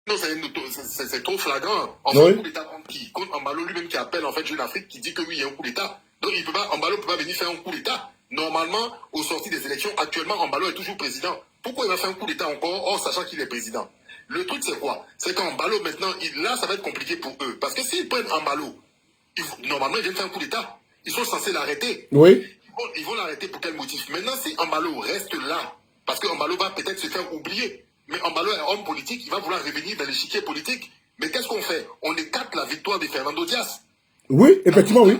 Non, c'est trop flagrant. On fait un coup d'État contre qui? Contre Embalo lui-même qui appelle en fait Jeune Afrique, qui dit que oui, il y a un coup d'État. Donc il peut pas, Embalo ne peut pas venir faire un coup d'État. Normalement, au sorti des élections, actuellement, Embalo est toujours président. Pourquoi il va faire un coup d'État encore, en sachant qu'il est président? Le truc, c'est quoi? C'est qu'Embalo, maintenant, là, ça va être compliqué pour eux. Parce que s'ils prennent Embalo, normalement, ils viennent faire un coup d'État. Ils sont censés l'arrêter. Oui. Ils vont l'arrêter pour quel motif? Maintenant, si Embalo reste là, parce que Embalo va peut-être se faire oublier, mais Embalo est homme politique, il va vouloir revenir dans l'échiquier politique. Mais qu'est-ce qu'on fait? On écarte la victoire de Fernando Diaz. Oui, effectivement, oui.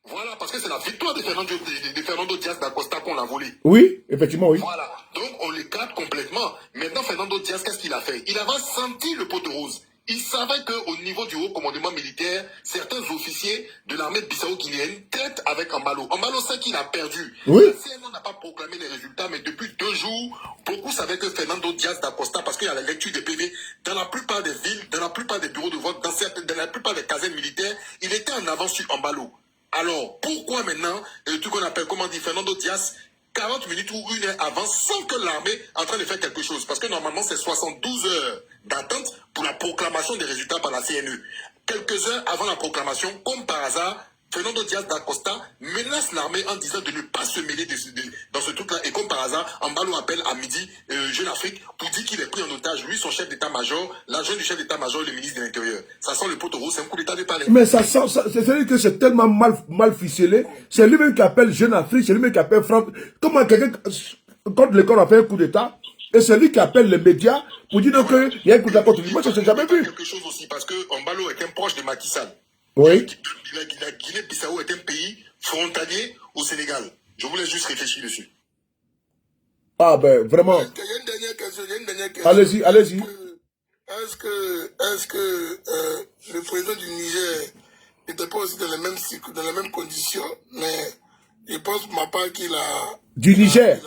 Voilà, parce que c'est la victoire de Fernando Diaz d'Acosta qu'on l'a volé. Oui, effectivement, oui. Voilà, donc on l'écarte complètement. Maintenant, Fernando Diaz, qu'est-ce qu'il a fait? Il avait senti le pot rose. Il savait qu'au niveau du haut commandement militaire, certains officiers de l'armée bissau-guinéenne traitent avec Embalo. Embalo sait qu'il a perdu. Oui. La CNN n'a pas proclamé les résultats, mais depuis 2 jours, beaucoup savaient que Fernando Diaz d'Acosta, parce qu'il y a la lecture des PV, dans la plupart des villes, dans la plupart des bureaux de vote, dans la plupart des casernes militaires, il était en avance sur Embalo. Alors, pourquoi maintenant, tout qu'on appelle, comment dire, Fernando Diaz, 40 minutes ou 1 heure avant, sans que l'armée est en train de faire quelque chose? Parce que normalement, c'est 72 heures d'attente pour la proclamation des résultats par la CNE. Quelques heures avant la proclamation, comme par hasard, Fernando Diaz d'Acosta menace l'armée en disant de ne pas se mêler dans ce truc-là. Et comme par hasard, Embalo appelle à midi Jeune Afrique pour dire qu'il est pris en otage. Lui, son chef d'état-major, l'adjoint du chef d'état-major et le ministre de l'Intérieur. Ça sent le pot rouge, c'est un coup d'état de palais. Mais ça sent, c'est-à-dire que c'est tellement mal ficelé. C'est lui-même qui appelle Jeune Afrique, c'est lui-même qui appelle France. Comment quelqu'un, quand l'école a fait un coup d'état, et c'est lui qui appelle les médias pour dire qu'il y a un coup d'état contre lui. Moi, je ne sais jamais vu. Quelque chose aussi, parce que Embalo est un proche de Macky Sall. Oui. La Guinée-Bissau est un pays frontalier au Sénégal. Je voulais juste réfléchir dessus. Ah ben, vraiment. Il y a une dernière question. Allez-y, allez-y. Est-ce que le président du Niger n'était pas aussi dans les mêmes cycles, dans les mêmes conditions, mais je pense pour ma part qu'il a... Du Niger.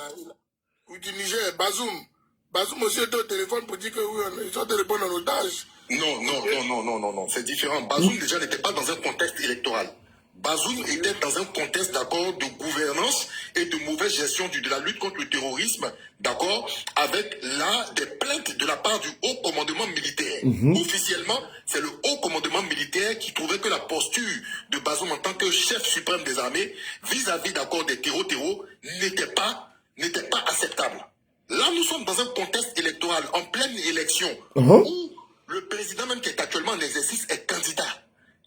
Oui, du Niger, Bazoum. Bazoum aussi était au téléphone pour dire que oui, ils sont de répondre en otage. Non, c'est différent. Bazoum déjà n'était pas dans un contexte électoral. Bazoum était dans un contexte, d'accord, de gouvernance et de mauvaise gestion de la lutte contre le terrorisme, d'accord, avec là des plaintes de la part du haut commandement militaire. Officiellement, c'est le haut commandement militaire qui trouvait que la posture de Bazoum en tant que chef suprême des armées vis-à-vis, d'accord, des terreaux n'était pas acceptable. Là, nous sommes dans un contexte électoral, en pleine élection, où le président même qui est actuellement en exercice est candidat.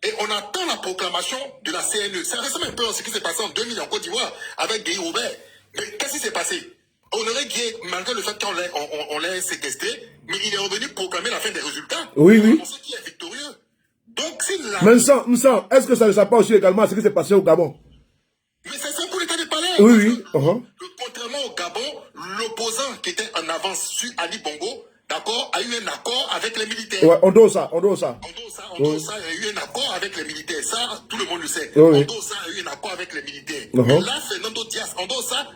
Et on attend la proclamation de la CNE. Ça ressemble un peu à ce qui s'est passé en 2000 en Côte d'Ivoire avec Guy Robert. Mais qu'est-ce qui s'est passé? Honoré Guy, malgré le fait qu'on l'ait séquestré, mais il est revenu proclamer la fin des résultats. Oui. On sait qui est victorieux. Donc, si la... Mais Moussa, est-ce que ça ne s'applique aussi également à ce qui s'est passé au Gabon? Mais c'est un coup d'état de palais. Oui. Contrairement au Gabon, l'opposant qui était en avance sur Ali Bongo, d'accord, a eu un accord avec les militaires. Ouais, on doit ça. Ondosa a eu un accord avec les militaires. Ça, tout le monde le sait. Oui. Ondosa a eu un accord avec les militaires. Mais là, Fernando Diaz, Ondosa,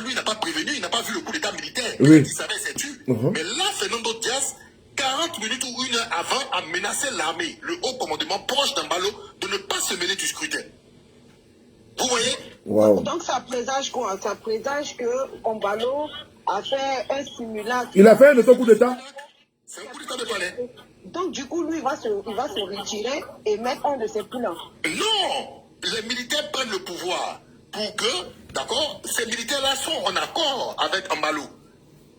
lui, n'a pas prévenu, il n'a pas vu le coup d'état militaire. Oui. Il savait c'est tu. Mais là, Fernando Diaz, 40 minutes ou 1 heure avant, a menacé l'armée, le haut commandement proche d'Embalo, de ne pas se mêler du scrutin. Vous voyez? Wow. Donc ça présage quoi? Ça présage que Embalo a fait un simulacre. Il a fait un autre coup d'état? C'est un coup d'état de palais. Donc du coup, lui, il va se retirer et mettre un de ses plans. Non! Les militaires prennent le pouvoir pour que, d'accord, ces militaires-là sont en accord avec Embalo.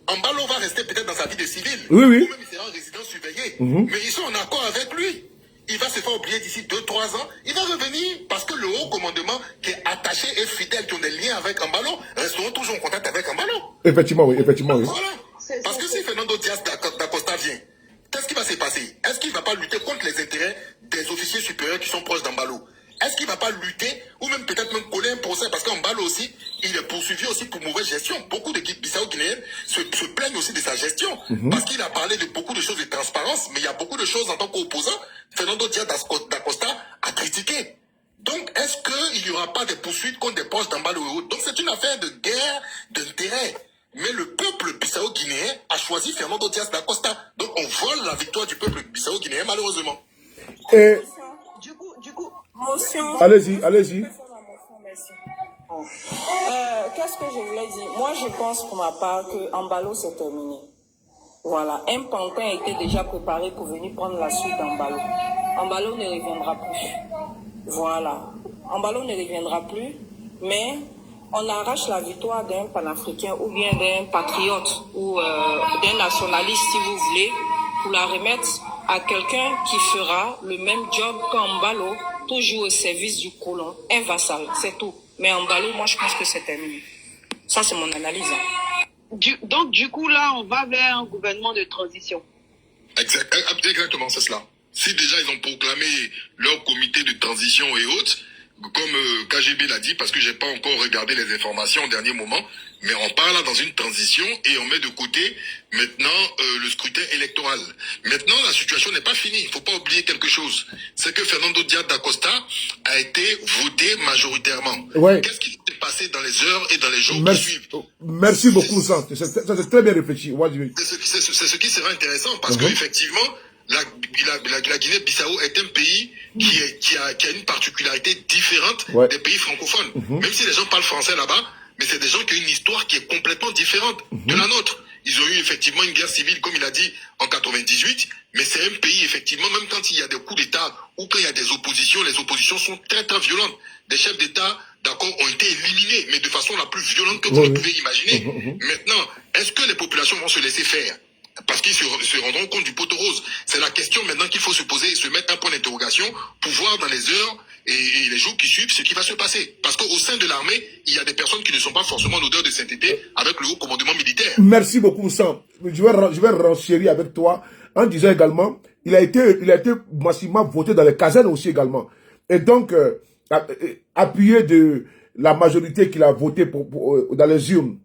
Embalo va rester peut-être dans sa vie de civil. Oui. Ou même il sera en résidence surveillée. Mais ils sont en accord avec lui. Il va se faire oublier d'ici 2-3 ans. Il va revenir parce que le haut commandement qui est attaché et fidèle, qui ont des liens avec Embalo, resteront toujours en contact avec Embalo. Effectivement, oui. Voilà. Parce que si Fernando Diaz d'Acosta vient, qu'est-ce qui va se passer? Est-ce qu'il ne va pas lutter contre les intérêts des officiers supérieurs qui sont proches d'Embalo? Est-ce qu'il ne va pas lutter ou même peut-être même coller un procès? Parce qu'Embalo aussi, il est poursuivi aussi pour mauvaise gestion. Beaucoup de Bissau-Guinéens se plaignent aussi de sa gestion. Parce qu'il a parlé de beaucoup de choses de transparence, mais il y a beaucoup de choses en tant qu'opposant. Fernando Diaz d'Acosta a critiqué. Donc, est-ce qu'il n'y aura pas de poursuites contre des proches d'Embalo? Donc, c'est une affaire de guerre d'intérêt. Mais le peuple bissau-guinéen a choisi Fernando Diaz d'Acosta. Donc, on vole la victoire du peuple bissau-guinéen, malheureusement. Et... Du coup, Motion. Allez-y. Qu'est-ce que je voulais dire? Moi, je pense pour ma part que Embalo, c'est terminé. Voilà, un pantin était déjà préparé pour venir prendre la suite d'Embalo. Embalo ne reviendra plus. Voilà, Embalo ne reviendra plus, mais on arrache la victoire d'un panafricain ou bien d'un patriote ou d'un nationaliste, si vous voulez, pour la remettre à quelqu'un qui fera le même job qu'Embalo, toujours au service du colon, un vassal, c'est tout. Mais Embalo, moi je pense que c'est terminé. Ça c'est mon analyse. Donc, du coup, là, on va vers un gouvernement de transition. Exactement, c'est cela. Si déjà ils ont proclamé leur comité de transition et autres, comme KGB l'a dit, parce que j'ai pas encore regardé les informations au dernier moment, mais on parle là dans une transition et on met de côté maintenant le scrutin électoral. Maintenant, la situation n'est pas finie. Il faut pas oublier quelque chose. C'est que Fernando Diaz da Costa a été voté majoritairement. Ouais. Qu'est-ce qui s'est passé dans les heures et dans les jours Merci, qui suivent? merci beaucoup, ça c'est très bien réfléchi. C'est ce qui sera intéressant parce que effectivement, la Guinée-Bissau est un pays qui a une particularité différente des pays francophones. Même si les gens parlent français là-bas, mais c'est des gens qui ont une histoire qui est complètement différente de la nôtre. Ils ont eu effectivement une guerre civile, comme il a dit, en 98, mais c'est un pays, effectivement, même quand il y a des coups d'État ou quand il y a des oppositions, les oppositions sont très très violentes. Des chefs d'État, d'accord, ont été éliminés, mais de façon la plus violente que vous ne pouvez imaginer. Maintenant, est-ce que les populations vont se laisser faire? Parce qu'ils se rendront compte du poteau rose. C'est la question maintenant qu'il faut se poser et se mettre un point d'interrogation pour voir dans les heures et les jours qui suivent ce qui va se passer. Parce qu'au sein de l'armée, il y a des personnes qui ne sont pas forcément en odeur de sainteté avec le haut commandement militaire. Merci beaucoup, Sam. Je vais renchérir avec toi en disant également, il a été massivement voté dans les casernes aussi également. Et donc, appuyé de la majorité qu'il a voté dans les urnes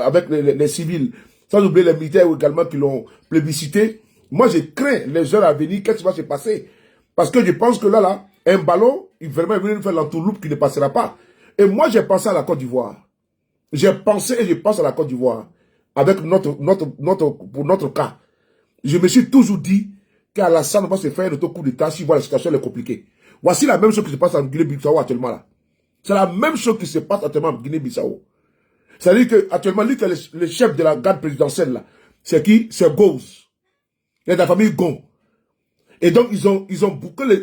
avec les civils, sans oublier les militaires également qui l'ont plébiscité. Moi, je crains les heures à venir, qu'est-ce qui va se passer? Parce que je pense que là, un ballon, il va venir nous faire l'entourloupe qui ne passera pas. Et moi, j'ai pensé à la Côte d'Ivoire. J'ai pensé et je pense à la Côte d'Ivoire. Avec pour notre cas. Je me suis toujours dit qu'Alassane va se faire un autre coup d'État si la situation est compliquée. Voici la même chose qui se passe en Guinée-Bissau actuellement là. C'est la même chose qui se passe actuellement en Guinée-Bissau. C'est-à-dire qu'actuellement, le chef de la garde présidentielle, là, c'est qui? C'est Gauze. Il y a de la famille Gon. Et donc, ils ont bouclé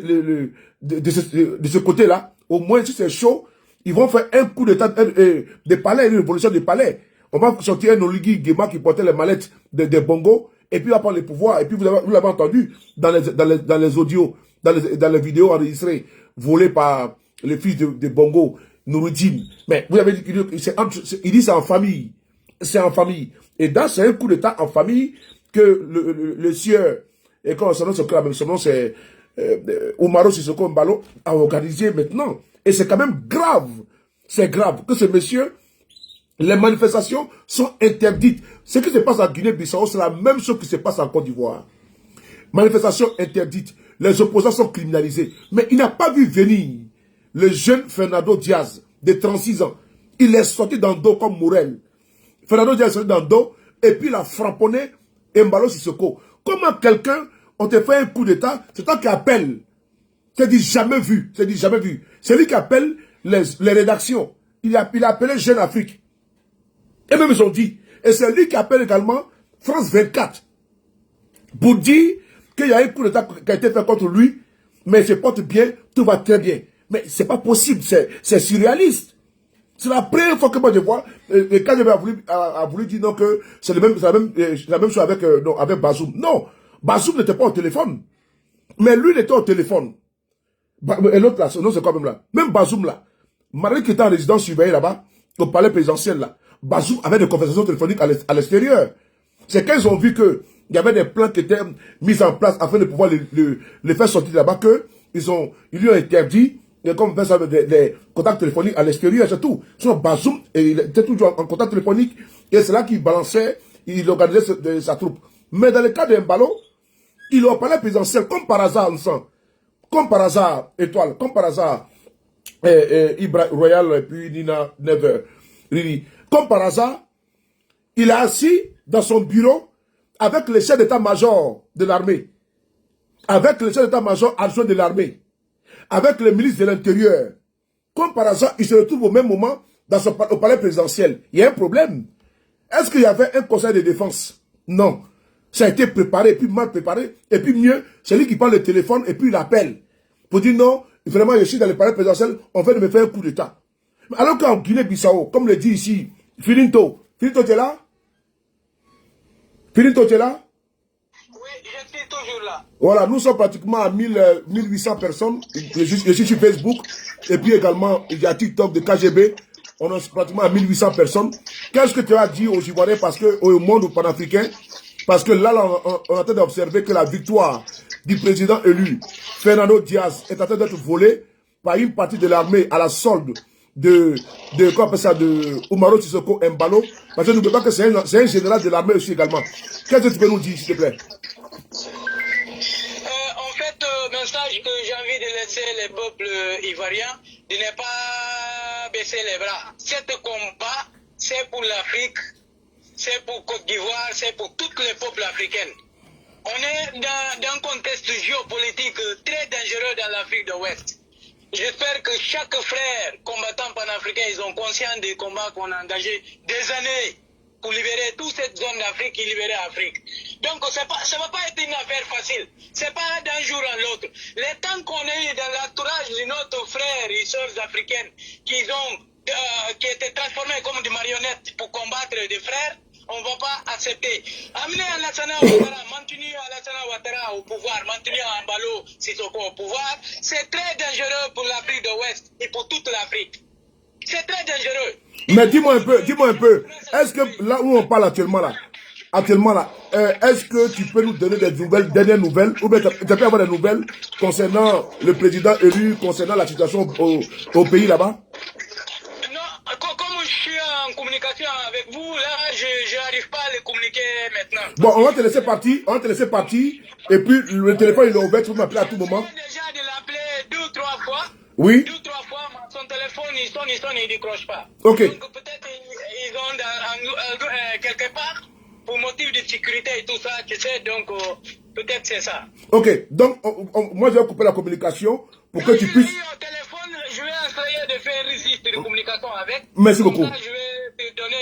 de ce côté-là. Au moins, si c'est chaud, ils vont faire un coup d'état des palais, une révolution des palais. On va sortir un Oligui Guéma qui portait les mallettes des bongos, et puis il va prendre les pouvoirs. Et puis, vous l'avez entendu dans les audios, dans les vidéos enregistrées, volées par les fils de bongo. Nouroudine. Mais vous avez dit qu'il dit c'est en famille. C'est en famille. Et dans c'est un coup d'état en famille que le sieur, et quand son nom c'est Oumaro Sissoko Embalo, a organisé maintenant. Et c'est quand même grave. C'est grave que ce monsieur, les manifestations sont interdites. Ce qui se passe en Guinée-Bissau, c'est la même chose qui se passe en Côte d'Ivoire. Manifestations interdites. Les opposants sont criminalisés. Mais il n'a pas vu venir le jeune Fernando Diaz, de 36 ans. Il est sorti dans le dos comme Morel. Fernando Diaz est sorti dans le dos et puis il a frapponné Embalo Sissoko. Comment quelqu'un, on te fait un coup d'état, c'est toi qui appelle. C'est dit jamais vu. C'est dit jamais vu. C'est lui qui appelle les rédactions. Il a appelé Jeune Afrique. Et même ils ont dit. Et c'est lui qui appelle également France 24. Pour dire qu'il y a un coup d'état qui a été fait contre lui, mais il se porte bien, tout va très bien. Mais c'est pas possible, c'est surréaliste. C'est la première fois que moi je vois, et quand a voulu dire non que c'est la même chose avec Bazoum. Non, Bazoum n'était pas au téléphone. Mais lui, il était au téléphone. Et l'autre là, non, c'est quand même là. Même Bazoum là, Marie qui était en résidence surveillée là-bas, au palais présidentiel là, Bazoum avait des conversations téléphoniques à l'extérieur. C'est quand ils ont vu que il y avait des plans qui étaient mis en place afin de pouvoir les faire sortir là-bas que ils lui ont interdit. Et comme ça des contacts téléphoniques à l'extérieur, c'est tout. Sinon, Bazoum, il était toujours en contact téléphonique, et c'est là qu'il balançait, il organisait sa troupe. Mais dans le cas d'Embalo, il est au palais présidentiel, comme par hasard, ensemble. Comme par hasard, Étoile, comme par hasard, Ibra Royal, et puis Nina Never, Riri. Comme par hasard, il est assis dans son bureau avec le chef d'état-major de l'armée, avec le chef d'état-major adjoint de l'armée, avec le ministre de l'Intérieur. Comme par hasard, il se retrouve au même moment au palais présidentiel. Il y a un problème. Est-ce qu'il y avait un conseil de défense? Non. Ça a été préparé, et puis mal préparé. Et puis mieux, c'est lui qui prend le téléphone et puis il appelle. Pour dire non, vraiment, je suis dans le palais présidentiel, on vient de me faire un coup d'État. Alors qu'en Guinée-Bissau, comme le dit ici, Filinto, tu es là? Filinto, tu es là? Oui, je suis toujours là. Voilà, nous sommes pratiquement à 1800 personnes. Je suis sur Facebook. Et puis également, il y a TikTok de KGB. On est pratiquement à 1800 personnes. Qu'est-ce que tu as dit aux Ivoiriens parce que, au monde panafricain? Parce que là, on est en train d'observer que la victoire du président élu, Fernando Diaz, est en train d'être volée par une partie de l'armée à la solde de Umaro Sissoko Embalo. Parce que n'oubliez pas que c'est un général de l'armée aussi également. Qu'est-ce que tu peux nous dire, s'il te plaît? En fait, le message que j'ai envie de laisser les peuples ivoiriens, de ne pas baisser les bras. Cet combat, c'est pour l'Afrique, c'est pour Côte d'Ivoire, c'est pour tous les peuples africains. On est dans un contexte géopolitique très dangereux dans l'Afrique de l'Ouest. J'espère que chaque frère combattant panafricain, ils ont conscience des combats qu'on a engagés des années pour libérer toute cette zone d'Afrique et libérer l'Afrique. Donc ça ne va pas être une affaire facile. C'est pas d'un jour à l'autre. Les temps qu'on est dans l'entourage de nos frères et sœurs africaines qui étaient transformés comme des marionnettes pour combattre des frères, on ne va pas accepter. Amener Alassane Ouattara, maintenir Alassane Ouattara au pouvoir, maintenir Embalo Sissoko au pouvoir, c'est très dangereux pour l'Afrique de l'Ouest et pour toute l'Afrique. C'est très dangereux. Mais dis-moi un peu, est-ce que là où on parle actuellement là, est-ce que tu peux nous donner des dernières nouvelles, ou bien tu peux avoir des nouvelles concernant le président élu, concernant la situation au pays là-bas? Comme je suis en communication avec vous, là, je n'arrive pas à les communiquer maintenant. Bon, on va te laisser partir, et puis le téléphone il est ouvert, tu peux m'appeler à tout moment. J'ai déjà de l'appeler 2 ou 3 fois. Oui. 2 ou 3 fois, son téléphone, il sonne, il ne décroche pas. Ok. Donc peut-être ils ont quelque part, pour motif de sécurité et tout ça, tu sais, donc peut-être c'est ça. Ok, donc moi je vais couper la communication pour que tu puisses... Au téléphone, je vais essayer de faire un registre de communication avec. Merci beaucoup. Là,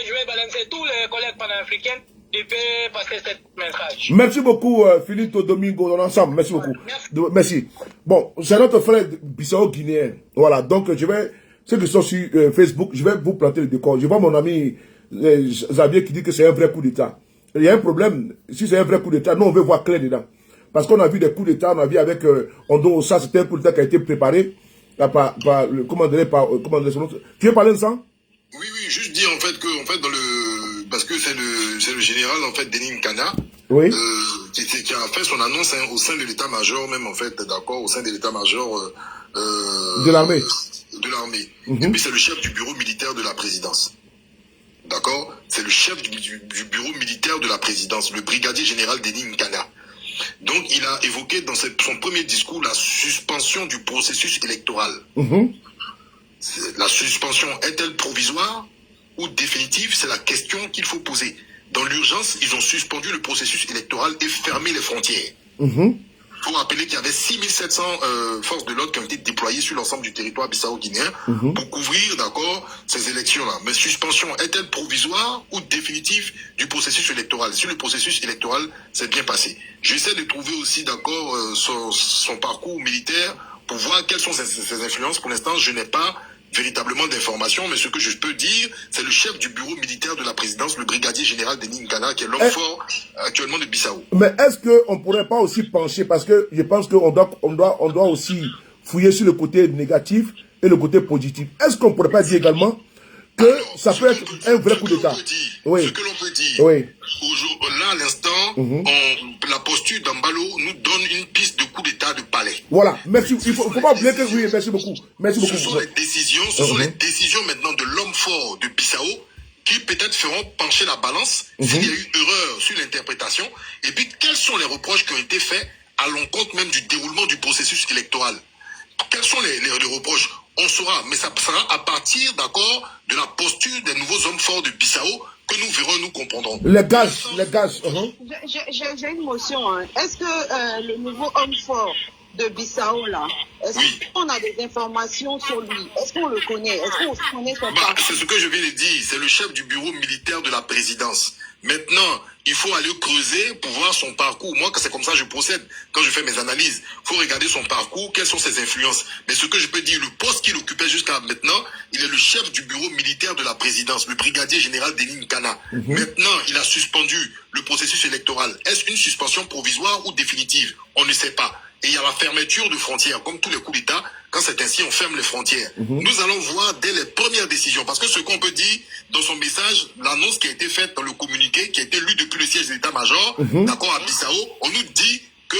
je vais balancer tous les collègues panafricains qui peuvent passer ce message. Merci beaucoup, Philippe Domingo, dans l'ensemble. Merci beaucoup. Merci. Bon, c'est notre frère Bissau-Guinéen. Voilà, donc ceux qui sont sur Facebook, je vais vous planter le décor. Je vois mon ami Xavier qui dit que c'est un vrai coup d'État. Il y a un problème. Si c'est un vrai coup d'État, nous on veut voir clair dedans. Parce qu'on a vu des coups d'État, on a vu avec Ondo Ossa, c'était un coup d'État qui a été préparé par le commandant. Tu veux parler de ça? Oui, juste dire en fait que dans le parce que c'est le général en fait Denis Nkana oui. Qui a fait son annonce au sein de l'état-major même en fait, d'accord, au sein de l'état-major de l'armée. Et puis c'est le chef du bureau militaire de la présidence. D'accord? C'est le chef du bureau militaire de la présidence, le brigadier général Denis Nkana. Donc, il a évoqué dans son premier discours la suspension du processus électoral. La suspension est-elle provisoire ou définitive? C'est la question qu'il faut poser. Dans l'urgence, ils ont suspendu le processus électoral et fermé les frontières. Il faut rappeler qu'il y avait 6700 forces de l'ordre qui ont été déployées sur l'ensemble du territoire bissau-guinéen pour couvrir, d'accord, ces élections-là. Mais suspension est-elle provisoire ou définitive du processus électoral? Si le processus électoral s'est bien passé. J'essaie de trouver aussi, d'accord, son parcours militaire pour voir quelles sont ses influences. Pour l'instant, je n'ai pas véritablement d'informations, mais ce que je peux dire, c'est le chef du bureau militaire de la présidence, le brigadier général Denis Nkana, qui est l'homme fort actuellement de Bissau. Mais est-ce qu'on ne pourrait pas aussi pencher, parce que je pense qu'on doit aussi fouiller sur le côté négatif et le côté positif. Est-ce qu'on ne pourrait pas dire également que alors, ça peut être un vrai coup d'État? Oui. Ce que l'on peut dire, oui. Là, à l'instant, la posture d'Embalo nous donne une piste de coup d'État de palais. Voilà, merci. Il ne faut pas oublier que... Oui, merci beaucoup. Merci beaucoup. Ce sont les décisions maintenant de l'homme fort de Bissau qui peut-être feront pencher la balance s'il y a eu erreur sur l'interprétation. Et puis, quels sont les reproches qui ont été faits à l'encontre même du déroulement du processus électoral? Quels sont les reproches? On saura, mais ça sera à partir, d'accord, de la posture des nouveaux hommes forts de Bissau que nous verrons, nous comprendrons. Les gaz. J'ai une motion. Hein. Est-ce que le nouveau homme fort de Bissau, là, est-ce qu'on a des informations sur lui? Est-ce qu'on le connaît? Est-ce qu'on connaît son parcours? C'est ce que je viens de dire. C'est le chef du bureau militaire de la présidence. Maintenant, il faut aller creuser pour voir son parcours. Moi, c'est comme ça que je procède quand je fais mes analyses. Il faut regarder son parcours, quelles sont ses influences. Mais ce que je peux dire, le poste qu'il occupait jusqu'à maintenant, il est le chef du bureau militaire de la présidence, le brigadier général Denis Nkana. Maintenant, il a suspendu le processus électoral. Est-ce une suspension provisoire ou définitive? On ne sait pas. Et il y a la fermeture de frontières. Comme tous les coups d'État, quand c'est ainsi, on ferme les frontières. Nous allons voir dès les premières décisions. Parce que ce qu'on peut dire dans son message, l'annonce qui a été faite dans le communiqué, qui a été lu depuis le siège de l'état-major, d'accord, à Bissau, on nous dit que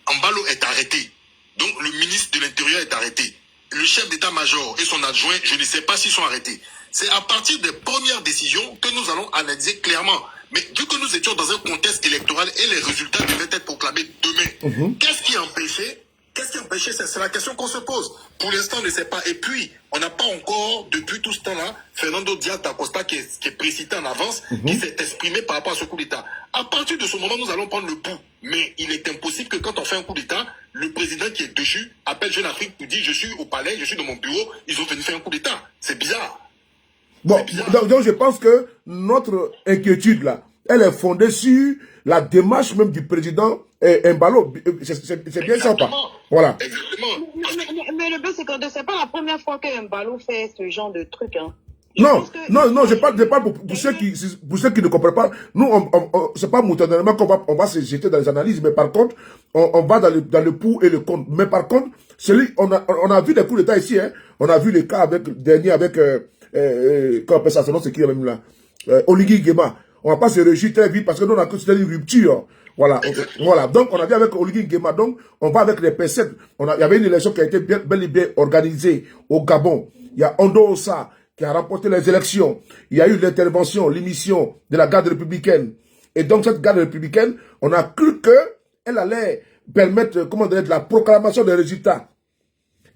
Embalo est arrêté. Donc le ministre de l'Intérieur est arrêté. Le chef d'état-major et son adjoint, je ne sais pas s'ils sont arrêtés. C'est à partir des premières décisions que nous allons analyser clairement. Mais vu que nous étions dans un contexte électoral et les résultats devaient être proclamés demain, qu'est-ce qui empêchait? C'est la question qu'on se pose. Pour l'instant, on ne sait pas. Et puis, on n'a pas encore, depuis tout ce temps-là, Fernando Diaz da Costa, qui est précité en avance, qui s'est exprimé par rapport à ce coup d'État. À partir de ce moment, nous allons prendre le pouls. Mais il est impossible que quand on fait un coup d'État, le président qui est dessus appelle Jeune Afrique pour dire « Je suis au palais, je suis dans mon bureau, ils ont venu faire un coup d'État ». C'est bizarre. Bon, donc je pense que notre inquiétude là, elle est fondée sur la démarche même du président Embalo. C'est bien ça, pas? Voilà. Exactement. Mais le but, c'est que c'est pas la première fois que Embalo fait ce genre de truc. Hein. Non, je parle pour ceux qui ne comprennent pas. Nous, c'est pas moutonnement qu'on va se jeter dans les analyses, mais par contre, on va dans le pour et le contre. Mais par contre, on a vu des coups d'État ici, hein. On a vu les cas dernier avec, comment on appelle ça, c'est qui même là? Oligui Nguema. On va pas se réjouir très vite parce que nous, on a considéré une rupture. Voilà. Voilà. Donc, on a vu avec Oligui Nguema. Donc, on va avec les pincettes. Il y avait une élection qui a été bel et bien organisée au Gabon. Il y a Ondo Ossa qui a remporté les élections. Il y a eu l'intervention, l'émission de la garde républicaine. Et donc, cette garde républicaine, on a cru qu'elle allait permettre, comment dire, la proclamation des résultats.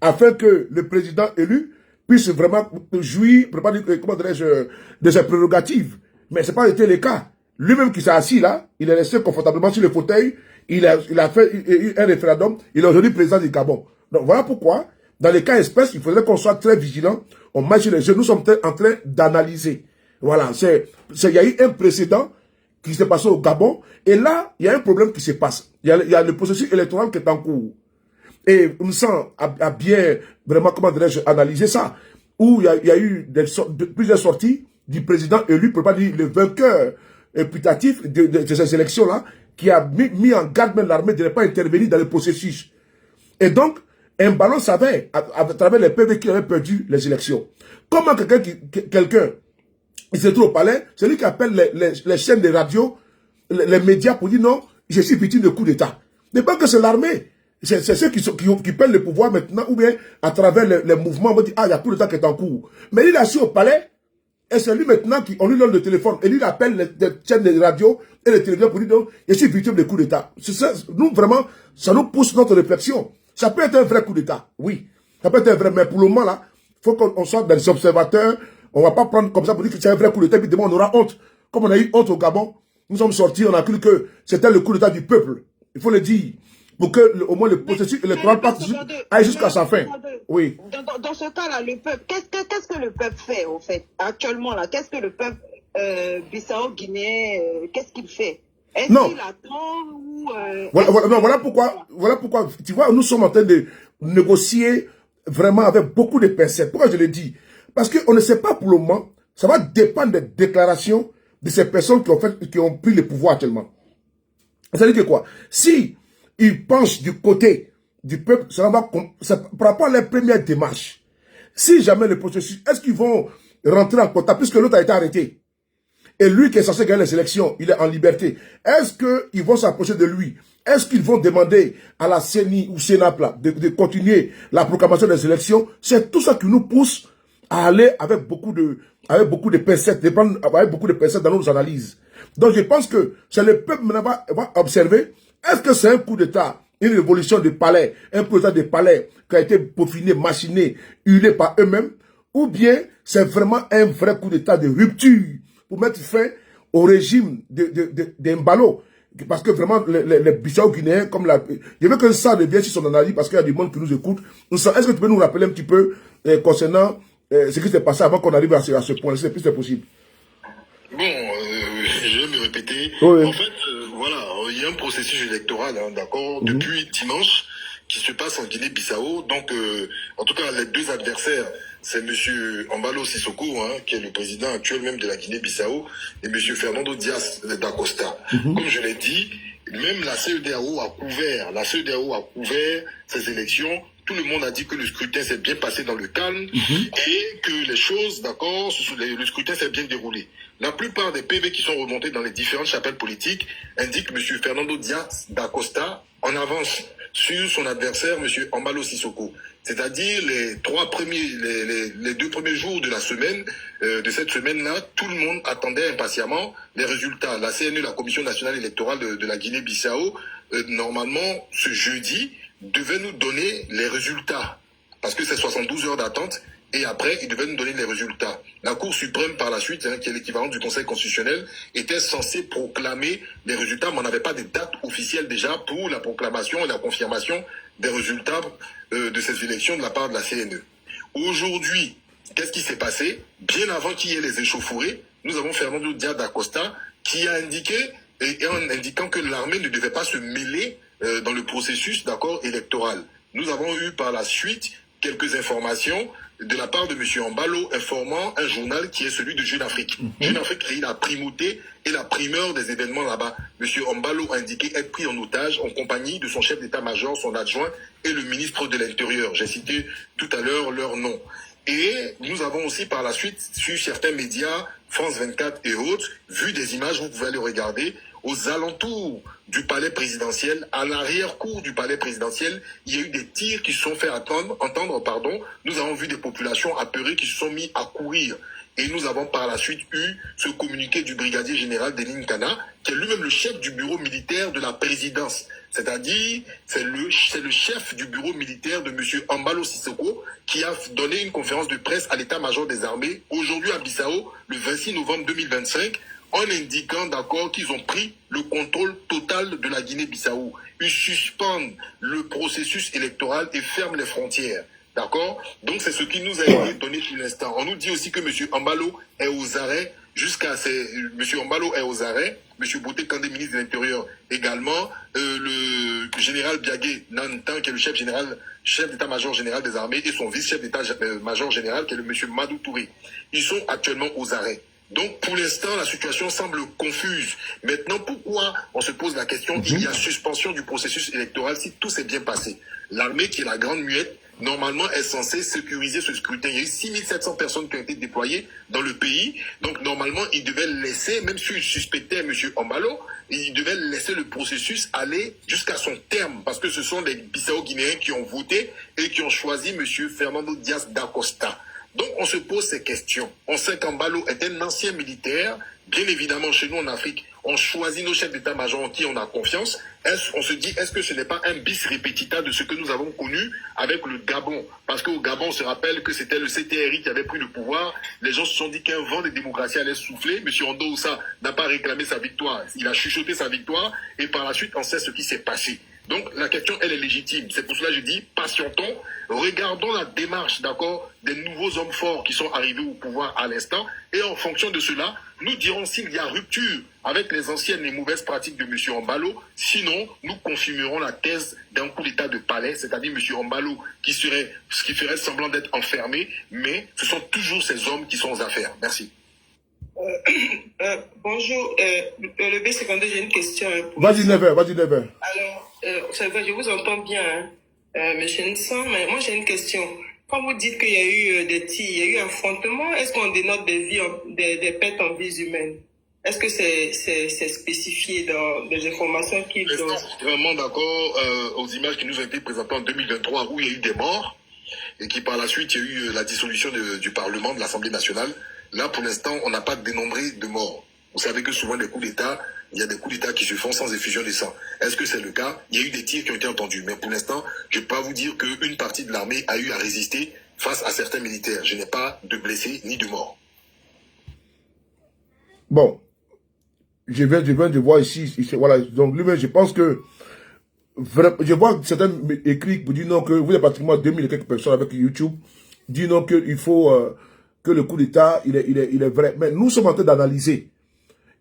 Afin que le président élu puisse vraiment jouir, comment dirais-je, de ses prérogatives. Mais ce n'a pas été le cas. Lui-même qui s'est assis là, il est resté confortablement sur le fauteuil, il a fait un référendum, il est aujourd'hui président du Gabon. Donc voilà pourquoi, dans les cas espèces, il faudrait qu'on soit très vigilant, on marche sur les jeux, nous sommes en train d'analyser. Voilà, il y a eu un précédent qui s'est passé au Gabon, et là, il y a un problème qui se passe. Il y a le processus électoral qui est en cours. Et Msan a bien, vraiment, comment dirais-je, analysé ça, où il y a eu plusieurs sorties du président élu, pour pas dire le vainqueur putatif de ces élections-là, qui a mis en garde même l'armée de ne pas intervenir dans le processus. Et donc, Embalo savait, à travers les PV, qu'il avait perdu les élections. Comment quelqu'un, il se trouve au palais, c'est lui qui appelle les chaînes de radio, les médias pour dire non, je suis victime de coup d'État. Mais pas que c'est l'armée. C'est ceux qui prennent le pouvoir maintenant, ou bien à travers les mouvements, on va dire, ah, il y a coup d'État qui est en cours. Mais il est assis au palais, et c'est lui maintenant on lui donne le téléphone, et lui il appelle les chaînes de radio et les télévisions pour dire non, je suis victime de coup d'État. Nous, vraiment, ça nous pousse notre réflexion. Ça peut être un vrai coup d'État, oui. Ça peut être un vrai, mais pour le moment là, il faut qu'on soit dans les observateurs. On va pas prendre comme ça pour dire que c'est un vrai coup d'État, puis demain on aura honte. Comme on a eu honte au Gabon, nous sommes sortis, on a cru que c'était le coup d'État du peuple. Il faut le dire. Pour que au moins le processus électoral aille jusqu'à sa fin. Oui. Dans ce cas-là, le peuple, qu'est-ce que le peuple fait, au fait, actuellement là? Qu'est-ce que le peuple Bissau-Guinéen, qu'est-ce qu'il fait? Est-ce qu'il attend ou... Voilà pourquoi, tu vois, nous sommes en train de négocier vraiment avec beaucoup de pincettes. Pourquoi je le dis? Parce qu'on ne sait pas pour le moment, ça va dépendre des déclarations de ces personnes qui ont pris le pouvoir actuellement. C'est-à-dire que quoi? Si ils penchent du côté du peuple, ça par rapport à les premières démarches. Si jamais le processus, est-ce qu'ils vont rentrer en contact, puisque l'autre a été arrêté, et lui qui est censé gagner les élections, il est en liberté, est-ce qu'ils vont s'approcher de lui? Est-ce qu'ils vont demander à la CENI ou CENAP de continuer la proclamation des élections? C'est tout ça qui nous pousse à aller avec beaucoup de pincettes, avec beaucoup de pincettes dans nos analyses. Donc je pense que c'est le peuple maintenant va observer. Est-ce que c'est un coup d'État, une révolution de palais, un coup d'État de palais qui a été peaufiné, machiné, huilé par eux-mêmes, ou bien c'est vraiment un vrai coup d'État de rupture pour mettre fin au régime d'Embalo? Parce que vraiment, les Bissau-Guinéens, comme je veux que ça revienne sur son analyse, parce qu'il y a du monde qui nous écoute. Est-ce que tu peux nous rappeler un petit peu concernant ce qui s'est passé avant qu'on arrive à ce point-là, si c'est possible? Bon, je vais me répéter. Oui. En fait, voilà, il y a un processus électoral, hein, d'accord, depuis dimanche, qui se passe en Guinée-Bissau. Donc, en tout cas, les deux adversaires, c'est monsieur Embalo Sissoko, hein, qui est le président actuel même de la Guinée-Bissau, et monsieur Fernando Dias da Costa. Comme je l'ai dit, même la CEDEAO a couvert ces élections. Tout le monde a dit que le scrutin s'est bien passé dans le calme et que les choses, d'accord, le scrutin s'est bien déroulé. La plupart des PV qui sont remontés dans les différentes chapelles politiques indiquent M. Fernando Dias da Costa en avance sur son adversaire, M. Embalo Sissoko. C'est-à-dire les deux premiers jours de la semaine, de cette semaine-là, tout le monde attendait impatiemment les résultats. La CNE, la Commission nationale électorale de la Guinée-Bissau, normalement, ce jeudi, devait nous donner les résultats. Parce que c'est 72 heures d'attente. Et après, il devait nous donner les résultats. La Cour suprême, par la suite, hein, qui est l'équivalent du Conseil constitutionnel, était censée proclamer les résultats, mais on n'avait pas de date officielle déjà pour la proclamation et la confirmation des résultats de ces élections de la part de la CNE. Aujourd'hui, qu'est-ce qui s'est passé? Bien avant qu'il y ait les échauffourées, nous avons Fernando Dias da Costa qui a indiqué, et en indiquant que l'armée ne devait pas se mêler dans le processus d'accord électoral. Nous avons eu par la suite quelques informations de la part de M. Embalo informant un journal qui est celui de Jeune Afrique. Jeune Afrique a eu la primauté et la primeur des événements là-bas. M. Embalo a indiqué être pris en otage en compagnie de son chef d'état-major, son adjoint et le ministre de l'Intérieur. J'ai cité tout à l'heure leur nom. Et nous avons aussi par la suite, sur certains médias, France 24 et autres, vu des images, vous pouvez les regarder, aux alentours du palais présidentiel, à l'arrière-cour du palais présidentiel, il y a eu des tirs qui se sont fait entendre. Nous avons vu des populations apeurées qui se sont mis à courir. Et nous avons par la suite eu ce communiqué du brigadier général Denis Nkana, qui est lui-même le chef du bureau militaire de la présidence. C'est-à-dire, c'est le chef du bureau militaire de M. Embalo Sissoko qui a donné une conférence de presse à l'état-major des armées aujourd'hui à Bissau, le 26 novembre 2025, en indiquant d'accord qu'ils ont pris le contrôle total de la Guinée-Bissau. Ils suspendent le processus électoral et ferment les frontières. D'accord? Donc c'est ce qui nous a été donné pour l'instant. On nous dit aussi que M. Embalo est aux arrêts M. Embalo est aux arrêts, M. Bouté Kandé, ministre de l'Intérieur également, le général Biagé Nantan, qui est le chef d'état-major général des armées, et son vice-chef d'état-major général, qui est le M. Madou Touré. Ils sont actuellement aux arrêts. Donc, pour l'instant, la situation semble confuse. Maintenant, pourquoi on se pose la question, il y a suspension du processus électoral si tout s'est bien passé? L'armée, qui est la grande muette, normalement est censée sécuriser ce scrutin. Il y a eu 6700 personnes qui ont été déployées dans le pays. Donc, normalement, ils devaient laisser, même s'ils suspectaient M. Embalo, ils devaient laisser le processus aller jusqu'à son terme. Parce que ce sont les Bissau-Guinéens qui ont voté et qui ont choisi M. Fernando Dias da Costa. Donc, on se pose ces questions. On sait qu'Embalo est un ancien militaire. Bien évidemment, chez nous en Afrique, on choisit nos chefs d'état-major en qui on a confiance. On se dit, est-ce que ce n'est pas un bis repetita de ce que nous avons connu avec le Gabon? Parce qu'au Gabon, on se rappelle que c'était le CTRI qui avait pris le pouvoir. Les gens se sont dit qu'un vent de démocratie allait souffler. M. Ondo Oussa n'a pas réclamé sa victoire. Il a chuchoté sa victoire. Et par la suite, on sait ce qui s'est passé. Donc, la question, elle est légitime. C'est pour cela que je dis, patientons, regardons la démarche, d'accord, des nouveaux hommes forts qui sont arrivés au pouvoir à l'instant. Et en fonction de cela, nous dirons s'il y a rupture avec les anciennes et mauvaises pratiques de M. Embalo. Sinon, nous confirmerons la thèse d'un coup d'état de palais, c'est-à-dire M. Embalo qui ferait semblant d'être enfermé, mais ce sont toujours ces hommes qui sont aux affaires. Merci. Bonjour, le B52, j'ai une question. Vas-y, Never. Alors, c'est vrai, je vous entends bien, M. Nsan, mais moi j'ai une question. Quand vous dites qu'il y a eu des tirs, il y a eu un affrontement, est-ce qu'on dénote des pertes en vies humaines? Est-ce que c'est spécifié dans des informations qui donnent? Vraiment d'accord aux images qui nous ont été présentées en 2023 où il y a eu des morts et qui par la suite il y a eu la dissolution du Parlement, de l'Assemblée nationale. Là, pour l'instant, on n'a pas dénombré de morts. Vous savez que souvent, les coups d'État, il y a des coups d'État qui se font sans effusion de sang. Est-ce que c'est le cas? Il y a eu des tirs qui ont été entendus. Mais pour l'instant, je ne peux pas vous dire qu'une partie de l'armée a eu à résister face à certains militaires. Je n'ai pas de blessés ni de morts. Bon. Je viens de voir ici. Voilà. Donc, lui-même, je pense que... Je vois certains écrits qui disent non, que vous êtes pratiquement 2000 et quelques personnes avec YouTube. Disent non, qu'il faut... que le coup d'État, il est vrai. Mais nous sommes en train d'analyser.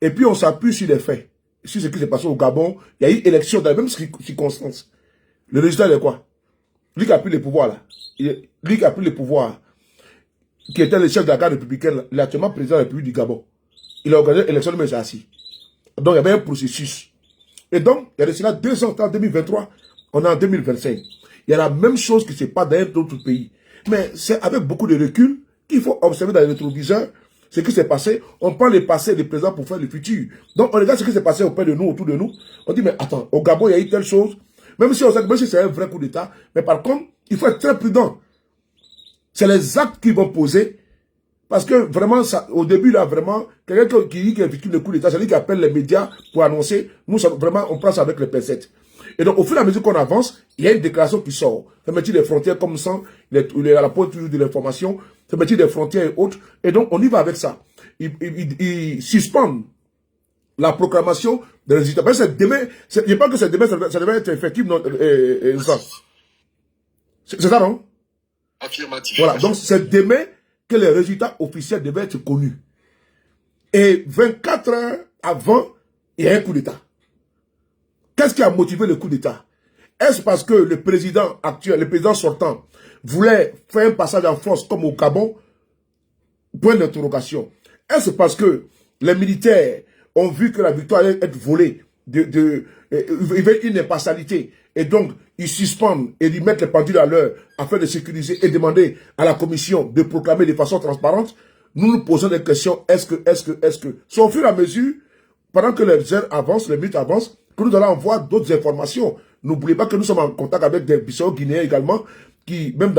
Et puis, on s'appuie sur les faits. sur ce qui s'est passé au Gabon, il y a eu élection dans les mêmes circonstances. Le résultat est quoi? Lui qui a pris le pouvoir là, lui qui a pris le pouvoir, qui était le chef de la garde républicaine, il est actuellement président de la République du Gabon. Il a organisé l'élection, mais c'est assis. Donc il y avait un processus. Et donc, il y a de cela 2 ans, en 2023, on est en 2025. Il y a la même chose qui se passe dans d'autres pays. Mais c'est avec beaucoup de recul qu'il faut observer dans les rétroviseurs ce qui s'est passé. On prend le passé et le présent pour faire le futur. Donc on regarde ce qui s'est passé auprès de nous, autour de nous. On dit, mais attends, au Gabon, il y a eu telle chose. Même si on sait que c'est un vrai coup d'État, mais par contre, il faut être très prudent. C'est les actes qui vont poser. Parce que vraiment, ça, au début, là, vraiment, quelqu'un qui dit qu'il est victime de coup d'État, c'est lui qui appelle les médias pour annoncer. Nous, vraiment, on prend ça avec les pincettes. Et donc, au fur et à mesure qu'on avance, il y a une déclaration qui sort. Fermeture des frontières comme ça, il est à la pointe toujours de l'information, fermeture des frontières et autres. Et donc, on y va avec ça. Ils suspendent la proclamation des résultats. Parce que demain, je pense que c'est demain, ça devait être effectif. C'est ça, non? Affirmatif. Voilà, donc c'est demain que les résultats officiels devaient être connus. Et 24 heures avant, il y a un coup d'État. Qu'est-ce qui a motivé le coup d'État? Est-ce parce que le président actuel, le président sortant, voulait faire un passage en force comme au Gabon? Point d'interrogation. Est-ce parce que les militaires ont vu que la victoire allait être volée, il y avait une impartialité, et donc ils suspendent et ils mettent les pendules à l'heure afin de sécuriser et demander à la commission de proclamer de façon transparente? Nous nous posons des questions. Est-ce que c'est au fur et à mesure, pendant que les heures avancent, les minutes avancent, que nous allons avoir d'autres informations. N'oubliez pas que nous sommes en contact avec des Bissau-Guinéens également, qui, même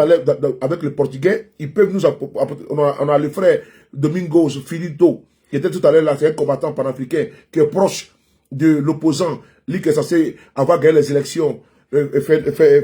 avec les Portugais, ils peuvent nous apporter. On a le frère Domingos Filito, qui était tout à l'heure là, c'est un combattant panafricain, qui est proche de l'opposant, lui qui est censé avoir gagné les élections,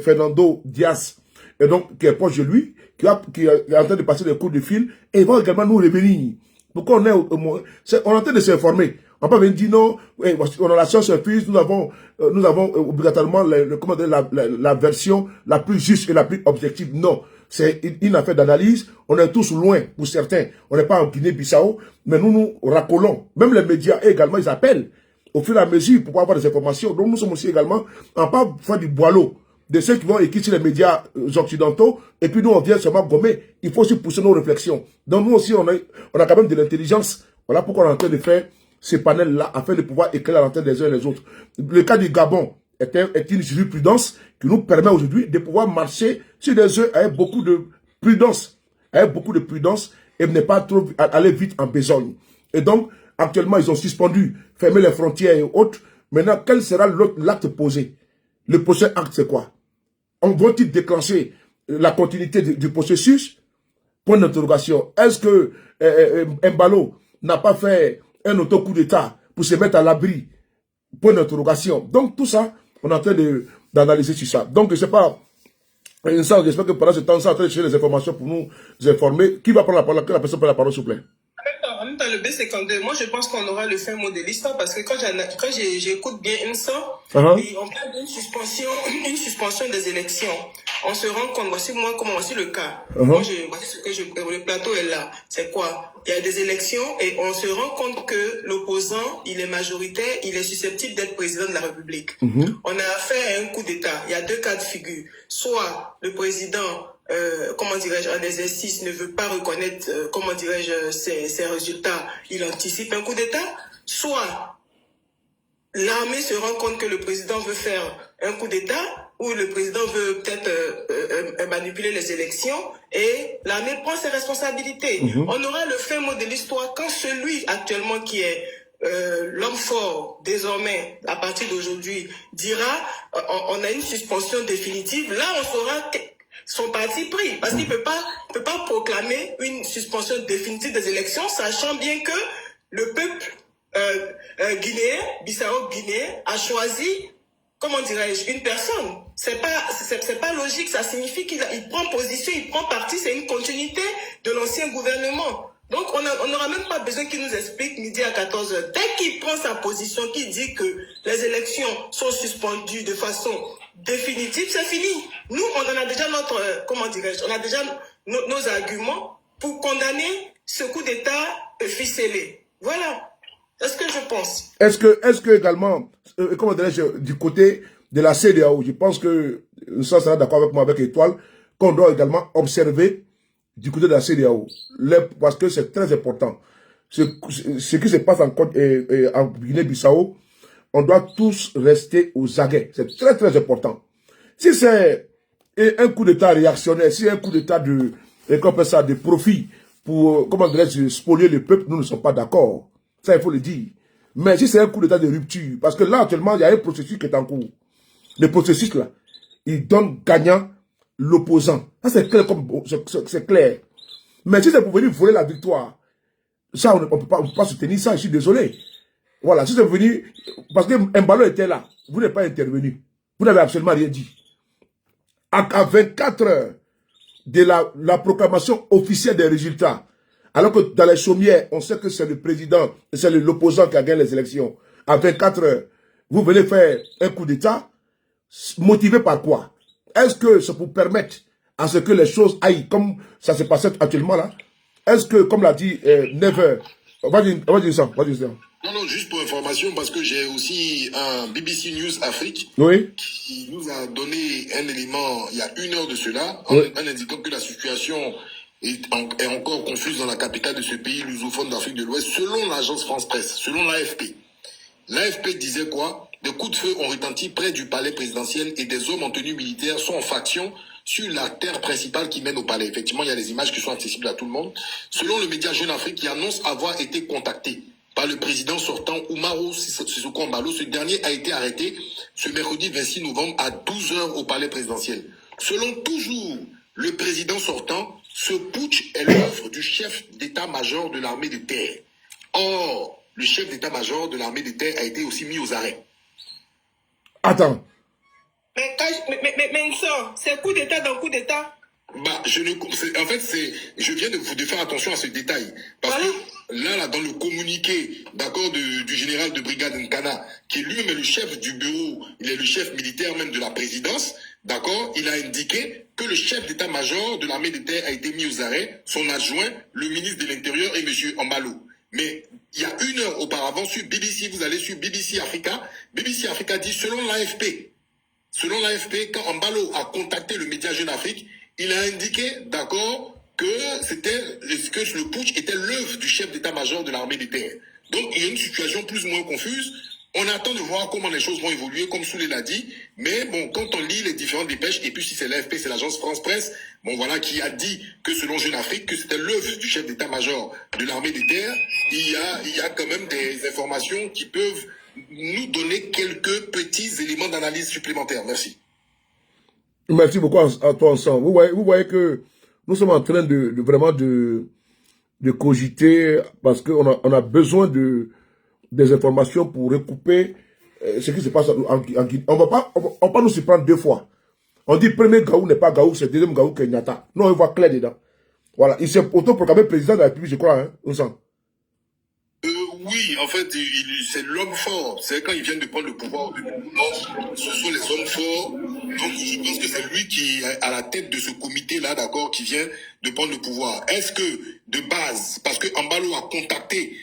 Fernando Diaz, et donc qui est proche de lui, qui est en train de passer des coups de fil, et il va également nous revenir. Pourquoi on est en train de s'informer. On peut venir dire non, on a la science infuse, nous avons obligatoirement la version la plus juste et la plus objective. Non, c'est une affaire d'analyse. On est tous loin pour certains. On n'est pas en Guinée-Bissau, mais nous racolons. Même les médias également, ils appellent au fur et à mesure pour pouvoir avoir des informations. Donc nous sommes aussi également en pas faire du boileau de ceux qui vont écrire sur les médias occidentaux, et puis nous on vient seulement gommer. Il faut aussi pousser nos réflexions. Donc nous aussi on a quand même de l'intelligence. Voilà pourquoi on est en train de faire ces panels-là, afin de pouvoir éclairer la lanterne des uns et des autres. Le cas du Gabon est une jurisprudence qui nous permet aujourd'hui de pouvoir marcher sur des œufs avec beaucoup de prudence. Et ne pas trop aller vite en besogne. Et donc, actuellement, ils ont suspendu, fermé les frontières et autres. Maintenant, quel sera l'acte posé? Le prochain acte, c'est quoi? Vont-ils déclencher la continuité du processus? Point d'interrogation. Est-ce que Mbalo n'a pas fait un auto-coup d'État pour se mettre à l'abri? Point d'interrogation. Donc tout ça, on est en train d'analyser sur ça. Donc je ne sais pas, j'espère que pendant ce temps, ça en train de chercher les informations pour nous informer. Qui va prendre la parole? Quelle personne prend la parole, s'il vous plaît? En même temps, le B52, moi je pense qu'on aura le fin mot de l'histoire, parce que quand j'écoute bien Insa, on parle d'une suspension des élections. On se rend compte, voici le cas. Voici ce que le plateau est là. C'est quoi? Il y a des élections et on se rend compte que l'opposant, il est majoritaire, il est susceptible d'être président de la République. On a affaire à un coup d'État. Il y a 2 cas de figure. Soit le président, en exercice, ne veut pas reconnaître, ses résultats, il anticipe un coup d'État. Soit l'armée se rend compte que le président veut faire un coup d'État, ou le président veut peut-être manipuler les élections, et l'armée prend ses responsabilités. On aura le fin mot de l'histoire quand celui actuellement qui est l'homme fort, désormais, à partir d'aujourd'hui, dira on a une suspension définitive. Là, on saura son parti pris, parce qu'il peut pas proclamer une suspension définitive des élections, sachant bien que le peuple guinéen, Bissau-Guinéen, a choisi, une personne. C'est pas logique, ça signifie qu'il prend position, il prend parti, c'est une continuité de l'ancien gouvernement. Donc on n'aura même pas besoin qu'il nous explique midi à 14h. Dès qu'il prend sa position, qu'il dit que les élections sont suspendues de façon définitive, c'est fini. Nous, on en a déjà on a déjà nos arguments pour condamner ce coup d'État ficelé. Voilà. C'est ce que je pense. Est-ce que également, comment dirais-je, du côté de la CEDEAO, je pense que ça sera d'accord avec moi, avec Étoile, qu'on doit également observer du côté de la CEDEAO, parce que c'est très important. Ce qui se passe en Guinée-Bissau, on doit tous rester aux aguets. C'est très très important. Si c'est un coup d'État réactionnaire, si c'est un coup d'État de profit pour, comment dirais-je, spolier le peuple, nous ne sommes pas d'accord. Ça, il faut le dire. Mais si c'est un coup d'État de rupture, parce que là, actuellement, il y a un processus qui est en cours. Le processus, là, il donne gagnant l'opposant. Ça, c'est clair, c'est clair. Mais si c'est pour venir voler la victoire, ça, on ne peut pas soutenir ça, je suis désolé. Voilà, si c'est venu, parce que Mbalo était là, vous n'êtes pas intervenu. Vous n'avez absolument rien dit. À 24 heures de la proclamation officielle des résultats, alors que dans les chaumières, on sait que c'est le président, c'est l'opposant qui a gagné les élections. À 24 heures, vous venez faire un coup d'État, motivé par quoi? Est-ce que c'est pour permettre à ce que les choses aillent comme ça se passe actuellement là? Est-ce que, comme l'a dit Never, vas-y ça. Non, juste pour information, parce que j'ai aussi un BBC News Afrique qui nous a donné un élément il y a 1 heure de cela, en indiquant que la situation est encore confuse dans la capitale de ce pays, lusophone d'Afrique de l'Ouest, selon l'agence France Presse, selon l'AFP. L'AFP disait quoi? Des coups de feu ont retenti près du palais présidentiel et des hommes en tenue militaire sont en faction sur la terre principale qui mène au palais. Effectivement, il y a des images qui sont accessibles à tout le monde. Selon le média Jeune Afrique qui annonce avoir été contacté par le président sortant Umaro Sissoko Embalo, ce dernier a été arrêté ce mercredi 26 novembre à 12 h au palais présidentiel. Selon toujours le président sortant, ce putsch est l'œuvre du chef d'état-major de l'armée de terre. Or, le chef d'état-major de l'armée de terre a été aussi mis aux arrêts. Attends. Mais c'est coup d'état dans coup d'état. En fait, je viens de faire attention à ce détail. Parce que là, dans le communiqué, d'accord, du général de brigade Nkana, qui lui-même est le chef du bureau, il est le chef militaire même de la présidence, d'accord, il a indiqué que le chef d'état-major de l'armée de terre a été mis aux arrêts, son adjoint, le ministre de l'Intérieur et M. Embalo. Mais il y a 1 heure auparavant, sur BBC, vous allez sur BBC Africa dit, selon l'AFP, quand Embalo a contacté le média Jeune Afrique, il a indiqué, d'accord, que le putsch était l'œuvre du chef d'état-major de l'armée de terre. Donc, il y a une situation plus ou moins confuse. On attend de voir comment les choses vont évoluer, comme Soulé l'a dit. Mais bon, quand on lit les différentes dépêches, et puis si c'est l'AFP, c'est l'agence France Presse, bon voilà, qui a dit que selon Jeune Afrique, que c'était l'œuvre du chef d'état-major de l'armée de terre, il y a quand même des informations qui peuvent nous donner quelques petits éléments d'analyse supplémentaires. Merci. Merci beaucoup à toi ensemble. Vous voyez que nous sommes en train de vraiment de cogiter parce qu'on a besoin des informations pour recouper ce qui se passe en Guinée. On va pas nous surprendre 2 fois. On dit premier Gaou n'est pas Gaou, c'est deuxième Gaou Kenyatta. Non, on voit clair dedans. Voilà, il s'est autoproclamé président de la République, je crois, hein, on sent. Oui, en fait, c'est l'homme fort. C'est quand ils viennent de prendre le pouvoir. Ce sont les hommes forts. Donc, je pense que c'est lui qui est à la tête de ce comité-là, d'accord, qui vient de prendre le pouvoir. Est-ce que, de base, parce que Embalo a contacté,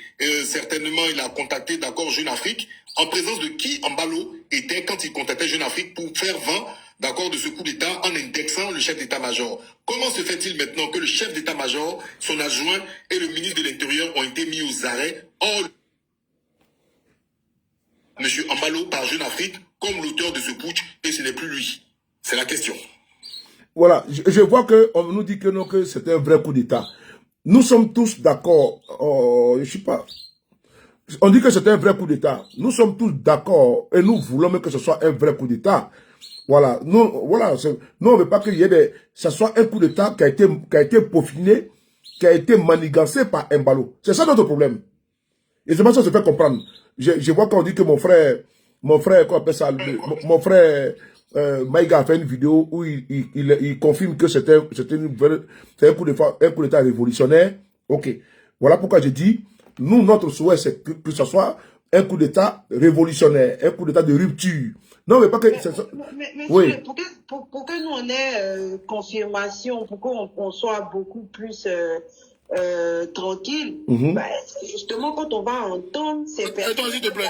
certainement, il a contacté, d'accord, Jeune Afrique, en présence de qui Embalo était quand il contactait Jeune Afrique pour faire vent, d'accord, de ce coup d'État en indexant le chef d'état-major. Comment se fait-il maintenant que le chef d'état-major, son adjoint et le ministre de l'Intérieur ont été mis aux arrêts? Or, M. Embalo par Jeune Afrique comme l'auteur de ce putsch et ce n'est plus lui. C'est la question. Voilà, je vois qu'on nous dit que non, que c'est un vrai coup d'État. Nous sommes tous d'accord, je sais pas, on dit que c'est un vrai coup d'État. Nous sommes tous d'accord et nous voulons même que ce soit un vrai coup d'État. Voilà, nous, on ne veut pas qu'il y ait ça soit un coup d'État qui a été peaufiné, qui a été manigancé par Embalo. C'est ça notre problème. Et c'est pas ça que se fait comprendre. Je vois qu'on dit que mon frère, qu'on appelle ça, mon frère Maïga a fait une vidéo où il confirme que c'était un coup d'État révolutionnaire. Ok. Voilà pourquoi j'ai dit, nous, notre souhait, c'est que ce soit un coup d'État révolutionnaire, un coup d'État de rupture. Non, mais pas que... Mais oui. Pour que nous on ait confirmation, pour qu'on soit beaucoup plus tranquille, bah, justement, quand on va entendre ces personnes... Attends, s'il te plaît,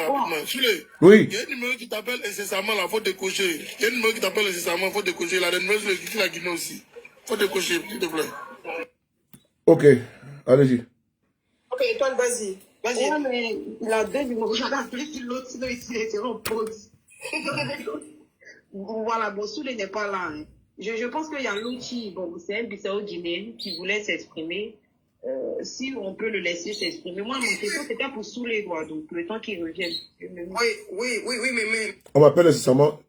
rapidement. Chile, Oui. il y a un numéro qui t'appelle incessamment, là, faut décocher. Il y a un numéro qui t'appelle incessamment, faut décocher. La numéro, c'est la Guinée aussi. Faut décocher, s'il te plaît. Ok, allez-y. Ok, Étoile, vas-y. Vas-y. Ouais, mais il a deux numéros. J'avais appelé sur l'autre, sinon il serait en pause. Voilà, bon, Soulé n'est pas là. Hein. Je pense qu'il y a l'autre qui, bon, c'est un Bissau guinéen qui voulait s'exprimer. Si on peut le laisser s'exprimer. Moi, mon question, c'était pour Soulé, quoi. Donc, le temps qu'il revienne. Oui, mais... On m'appelle nécessairement.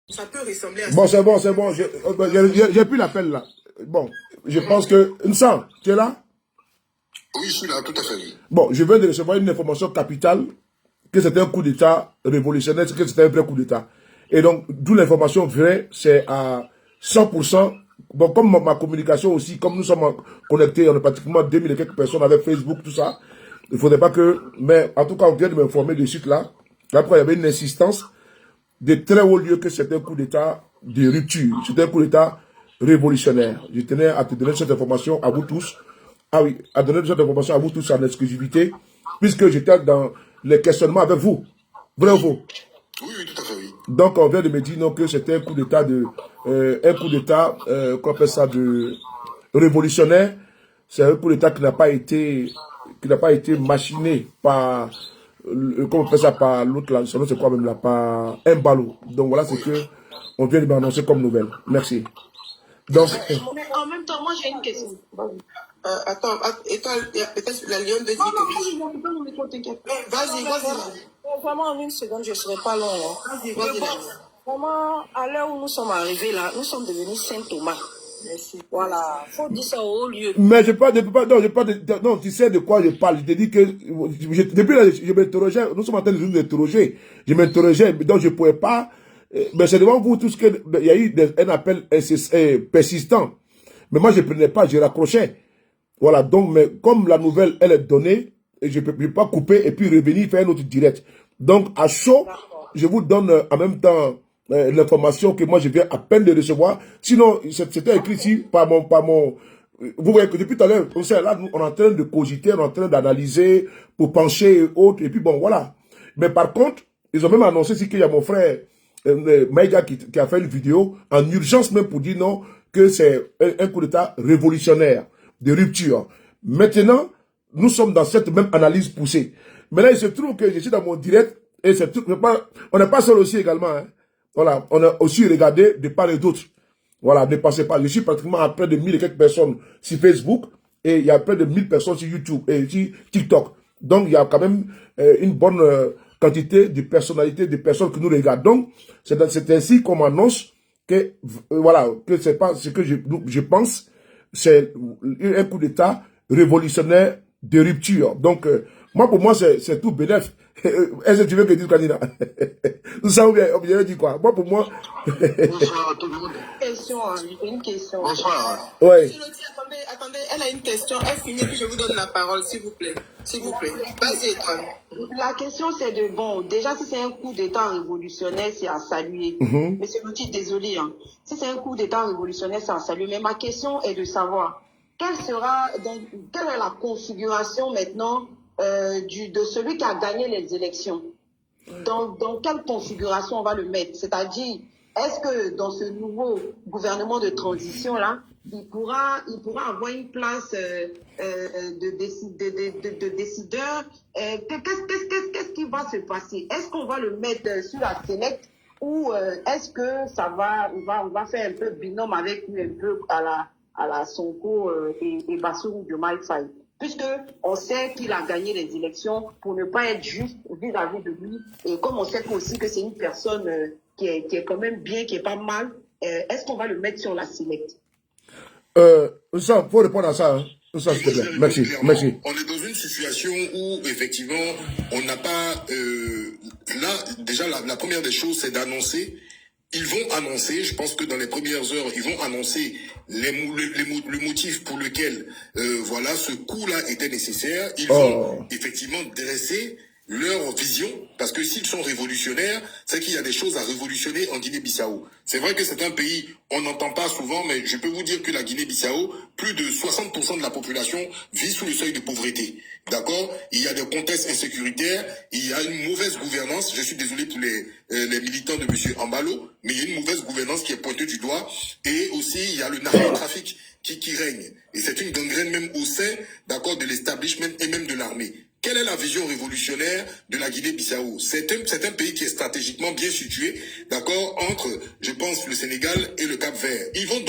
Ça peut ressembler à... Bon, c'est bon. J'ai plus l'appel là. Bon, je pense que... Nsang, tu es là? Oui, je suis là, tout à fait. Bon, je viens de recevoir une information capitale que c'était un coup d'État révolutionnaire, que c'était un vrai coup d'État. Et donc, d'où l'information vraie, c'est à 100%. Bon, comme ma communication aussi, comme nous sommes connectés, on est pratiquement 2000 et quelques personnes avec Facebook, tout ça. Il ne faudrait pas que... Mais en tout cas, on vient de m'informer de suite là. Après, il y avait une insistance de très haut lieu que c'était un coup d'État de rupture. C'était un coup d'État révolutionnaire. Je tenais à te donner cette information à vous tous. Ah oui, à donner cette information à vous tous en exclusivité, puisque j'étais dans les questionnements avec vous. Vrai ou faux? Oui, tout à fait, oui. Donc, on vient de me dire non, que c'était un coup d'État qu'on appelle ça, de révolutionnaire. C'est un coup d'État qui n'a pas été machiné par, comment on appelle ça, par l'autre là, son nom c'est quoi même là, par un ballot. Donc voilà ce que on vient de m'annoncer comme nouvelle. Merci. Donc, Mais en même temps, moi, j'ai une question. Attends, Étoile, peut-être la Lyon de Non, non, pas mon micro, t'inquiète. Vas-y. Vraiment, en une seconde, je ne serai pas long. Hein. Vas-y. Vraiment, à l'heure où nous sommes arrivés là, nous sommes devenus Saint-Thomas. Merci. Voilà, il faut dire ça au haut lieu. mais non, tu sais de quoi je parle. Je te dis que, depuis là, je m'interrogeais, nous sommes en train de nous interroger. Je m'interrogeais, donc je ne pouvais pas, mais c'est devant vous tous qu'il y a eu un appel persistant. Mais moi, je ne prenais pas, je raccrochais. Voilà, donc, mais comme la nouvelle, elle est donnée, je ne peux pas couper et puis revenir faire un autre direct. Donc, à chaud, je vous donne en même temps l'information que moi, je viens à peine de recevoir. Sinon, c'était écrit ici par mon... Vous voyez que depuis tout à l'heure, on est là, on est en train de cogiter, on est en train d'analyser pour pencher et autres. Et puis bon, voilà. Mais par contre, ils ont même annoncé ici qu'il y a mon frère Maïga qui a fait une vidéo en urgence même pour dire non, que c'est un coup d'État révolutionnaire, de rupture. Maintenant, nous sommes dans cette même analyse poussée. Maintenant, il se trouve que je suis dans mon direct et on n'est pas seul aussi également. Hein. Voilà, on a aussi regardé de part et d'autre. Voilà, ne pensez pas. Je suis pratiquement à près de 1000 et quelques personnes sur Facebook et il y a près de 1000 personnes sur YouTube et sur TikTok. Donc, il y a quand même une bonne quantité de personnalités, de personnes qui nous regardent. Donc, c'est ainsi qu'on m'annonce que, voilà, que c'est pas ce que je pense, c'est un coup d'État révolutionnaire de rupture. Donc, moi, pour moi, c'est tout bénéf. Est-ce que tu veux que je dise candidat? Nous savons bien, on vient dire quoi? Moi, pour moi... Bonsoir à tout le monde. Une question. Bonsoir. Ouais. Attendez, elle a une question. Elle finit, puis je vous donne la parole, s'il vous plaît. Vas-y, Étoile. La question, c'est de, bon, déjà, si c'est un coup d'État révolutionnaire, c'est à saluer. Monsieur Loti, désolé. Hein. Si c'est un coup d'État révolutionnaire, c'est à saluer. Mais ma question est de savoir, quelle est la configuration maintenant de celui qui a gagné les élections? Dans quelle configuration on va le mettre? C'est-à-dire, est-ce que dans ce nouveau gouvernement de transition-là, il pourra avoir une place de décideur? Qu'est-ce qui va se passer? Est-ce qu'on va le mettre sur la Select ou est-ce que on va faire un peu binôme avec lui, un peu à la Sonko et Bassirou Diomaye Faye? Puisque on sait qu'il a gagné les élections pour ne pas être juste vis-à-vis de lui. Et comme on sait aussi que c'est une personne qui est quand même bien, qui est pas mal, est-ce qu'on va le mettre sur la Select? Ça, faut répondre à ça. Hein. Ça, s'il te plaît. Merci. On est dans une situation où, effectivement, on n'a pas... là, déjà, la première des choses, c'est d'annoncer ils vont annoncer, je pense que dans les premières heures, ils vont annoncer le motif pour lequel voilà, ce coup-là était nécessaire. Ils vont effectivement dresser leur vision, parce que s'ils sont révolutionnaires, c'est qu'il y a des choses à révolutionner en Guinée-Bissau. C'est vrai que c'est un pays, on n'entend pas souvent, mais je peux vous dire que la Guinée-Bissau, plus de 60% de la population vit sous le seuil de pauvreté. D'accord? Il y a des contextes insécuritaires, il y a une mauvaise gouvernance. Je suis désolé pour les militants de M. Ambalo, mais il y a une mauvaise gouvernance qui est pointée du doigt. Et aussi, il y a le narcotrafic qui règne. Et c'est une gangrène même au sein, d'accord, de l'establishment et même de l'armée. Quelle est la vision révolutionnaire de la Guinée-Bissau? C'est un pays qui est stratégiquement bien situé, d'accord, entre, je pense, le Sénégal et le Cap-Vert. Ils vont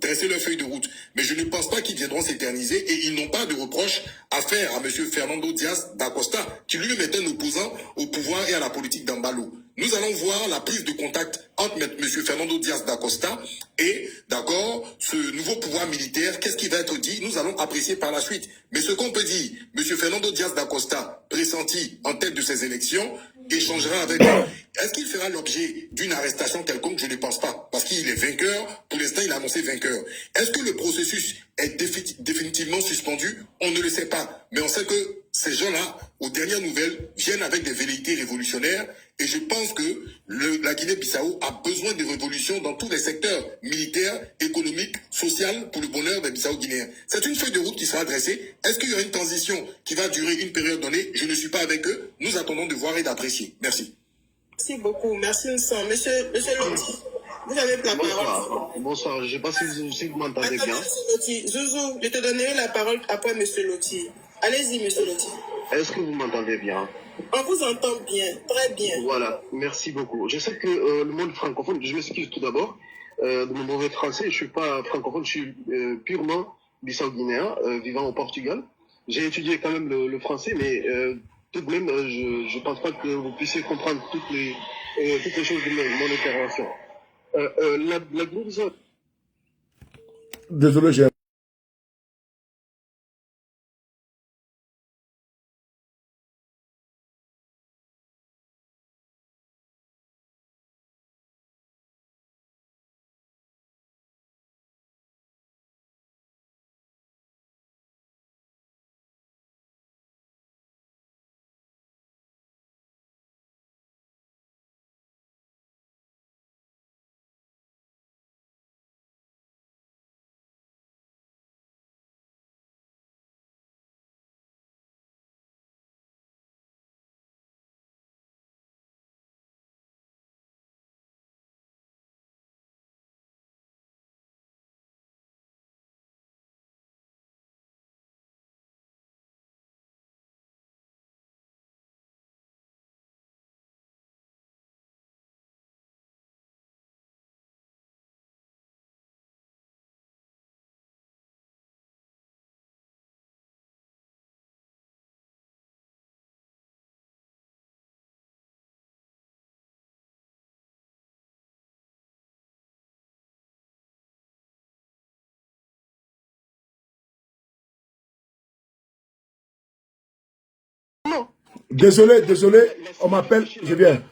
dresser leur feuille de route. Mais je ne pense pas qu'ils viendront s'éterniser et ils n'ont pas de reproche à faire à M. Fernando Diaz da Costa, qui lui-même est un opposant au pouvoir et à la politique d'Ambalo. Nous allons voir la prise de contact entre M. Fernando Diaz da Costa et, d'accord, ce nouveau pouvoir militaire. Qu'est-ce qui va être dit? Nous allons apprécier par la suite. Mais ce qu'on peut dire, M. Fernando Diaz da Costa, pressenti en tête de ces élections, échangera avec eux. Est-ce qu'il fera l'objet d'une arrestation quelconque? Je ne pense pas. Parce qu'il est vainqueur. Pour l'instant, il a annoncé vainqueur. Est-ce que le processus est définitivement suspendu? On ne le sait pas. Mais on sait que ces gens-là, aux dernières nouvelles, viennent avec des velléités révolutionnaires. Et je pense que la Guinée-Bissau a besoin de révolution dans tous les secteurs militaires, économiques, sociaux, pour le bonheur des Bissau-Guinéens. C'est une feuille de route qui sera dressée. Est-ce qu'il y aura une transition qui va durer une période donnée? Je ne suis pas avec eux. Nous attendons de voir et d'apprécier. Merci. Merci beaucoup. Merci, Vincent. Monsieur Loti, vous avez la parole. Bonsoir. Je ne sais pas si vous m'entendez bien. Monsieur Loti. Zouzou, je te donnerai la parole après Monsieur Loti. Allez-y, Monsieur Loti. Est-ce que vous m'entendez bien? On vous entend bien, très bien. Voilà, merci beaucoup. Je sais que le monde francophone, je m'excuse tout d'abord de mon mauvais français, je ne suis pas francophone, je suis purement bissau-guinéen, vivant au Portugal. J'ai étudié quand même le français, mais tout de même, je ne pense pas que vous puissiez comprendre toutes les choses de mon intervention. La Guinée-Bissau... Désolé, j'ai... Désolé, on m'appelle, je viens.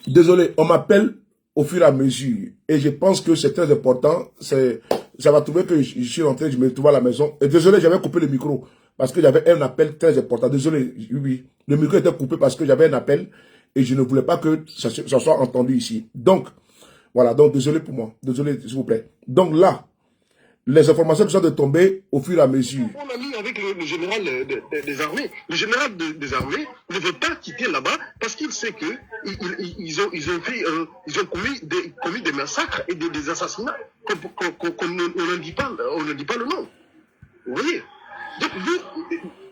Désolé, on m'appelle au fur et à mesure. Et je pense que c'est très important. Ça va trouver que je suis rentré, je me trouve à la maison. Et désolé, j'avais coupé le micro parce que j'avais un appel très important. Désolé, oui, le micro était coupé parce que j'avais un appel et je ne voulais pas que ça soit entendu ici. Donc, voilà, donc désolé pour moi. Désolé, s'il vous plaît. Donc là, les informations qui sont de tomber au fur et à mesure. On a mis avec le général des armées. Le général des armées ne veut pas quitter là-bas parce qu'il sait que ils ont commis des massacres et des assassinats qu'on ne dit pas le nom. Vous voyez? Donc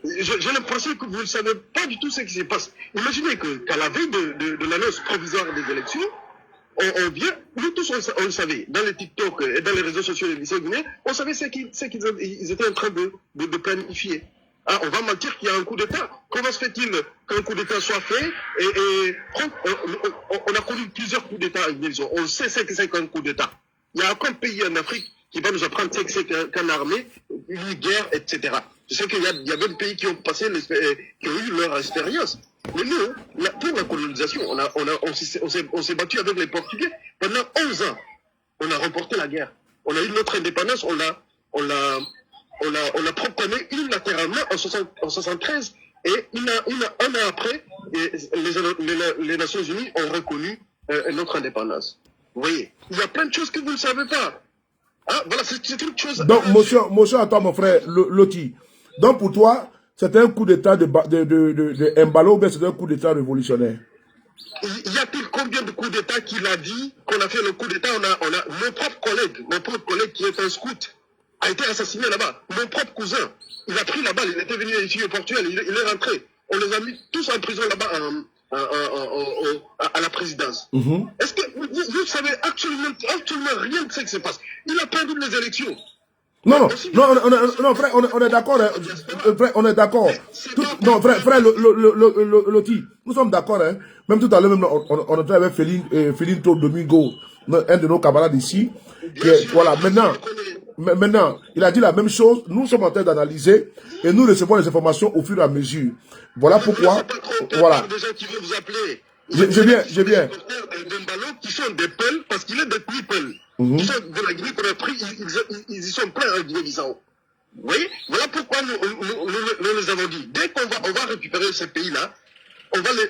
j'ai l'impression que vous ne savez pas du tout ce qui se passe. Imaginez qu'à la veille de l'annonce provisoire des élections, on vient, nous tous on le savait, dans les TikTok et dans les réseaux sociaux des Bissau-Guinéens, on savait ce qu'ils étaient en train de planifier. Ah, on va mentir qu'il y a un coup d'État. Comment se fait-il qu'un coup d'État soit fait on a connu plusieurs coups d'État à Guinée-Bissau. On sait ce que c'est qu'un coup d'État. Il n'y a aucun pays en Afrique qui va nous apprendre ce que c'est qu'une armée, une guerre, etc. Je sais qu'il y a d'autres pays qui ont passé, qui ont eu leur expérience. Mais nous, pour la colonisation, on s'est battu avec les Portugais pendant 11 ans. On a remporté la guerre. On a eu notre indépendance, on l'a proclamé unilatéralement en 73. Et un an après, les Nations Unies ont reconnu notre indépendance. Vous voyez, il y a plein de choses que vous ne savez pas. Ah, voilà, c'est une chose... Donc, monsieur, attends, mon frère, Loti. Donc, pour toi, c'était un coup d'état de Embalo ou bien c'était un coup d'état révolutionnaire? Y a-t-il combien de coups d'état qu'il a dit qu'on a fait le coup d'état? On a mon propre collègue qui est un scout a été assassiné là-bas. Mon propre cousin, il a pris la balle, il était venu ici au Portugal, il est rentré. On les a mis tous en prison là-bas à la présidence. Est-ce que vous savez absolument rien de ce qui se passe? Il a perdu les élections. Non, frère, on est d'accord. Hein. Frère, on est d'accord. Non, frère, Loti, nous sommes d'accord. Hein. Même tout à l'heure, on était avec Felinto Domingo, un de nos camarades ici. Voilà, maintenant, il a dit la même chose. Nous sommes en train d'analyser et nous recevons les informations au fur et à mesure. Voilà pourquoi. Voilà. Je viens. Qui sont des Peuls, parce qu'il est des Peuls. Ils sont de la Guinée-Conakry, ils y sont pleins en Guinée-Bissau. Vous voyez? Voilà pourquoi nous les avons dit. Dès qu'on va récupérer ces pays-là, on va les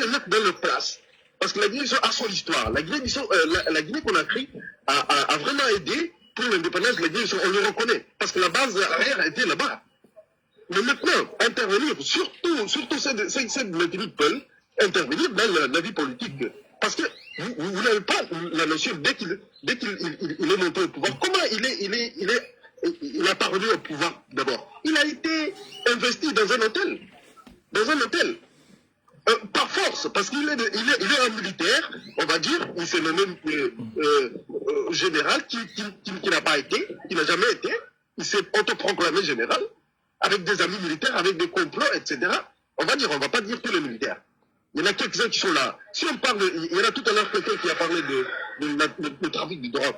mettre dans leur place. Parce que la Guinée-Bissau a son histoire. La Guinée-Conakry a vraiment aidé pour l'indépendance de la Guinée-Bissau. On le reconnaît. Parce que la base arrière était là-bas. Mais maintenant, intervenir, surtout cette ethnie Peul, intervenir dans la vie politique. Parce que vous n'avez pas la notion, dès qu'il est monté au pouvoir, comment il a parvenu au pouvoir d'abord? Il a été investi dans un hôtel. Par force, parce qu'il est un militaire, on va dire, il s'est nommé général qui n'a pas été, qui n'a jamais été, il s'est autoproclamé général, avec des amis militaires, avec des complots, etc. On va pas dire tous les militaires. Il y en a quelques-uns qui sont là. Si on parle, il y en a tout à l'heure quelqu'un qui a parlé de trafic de drogue.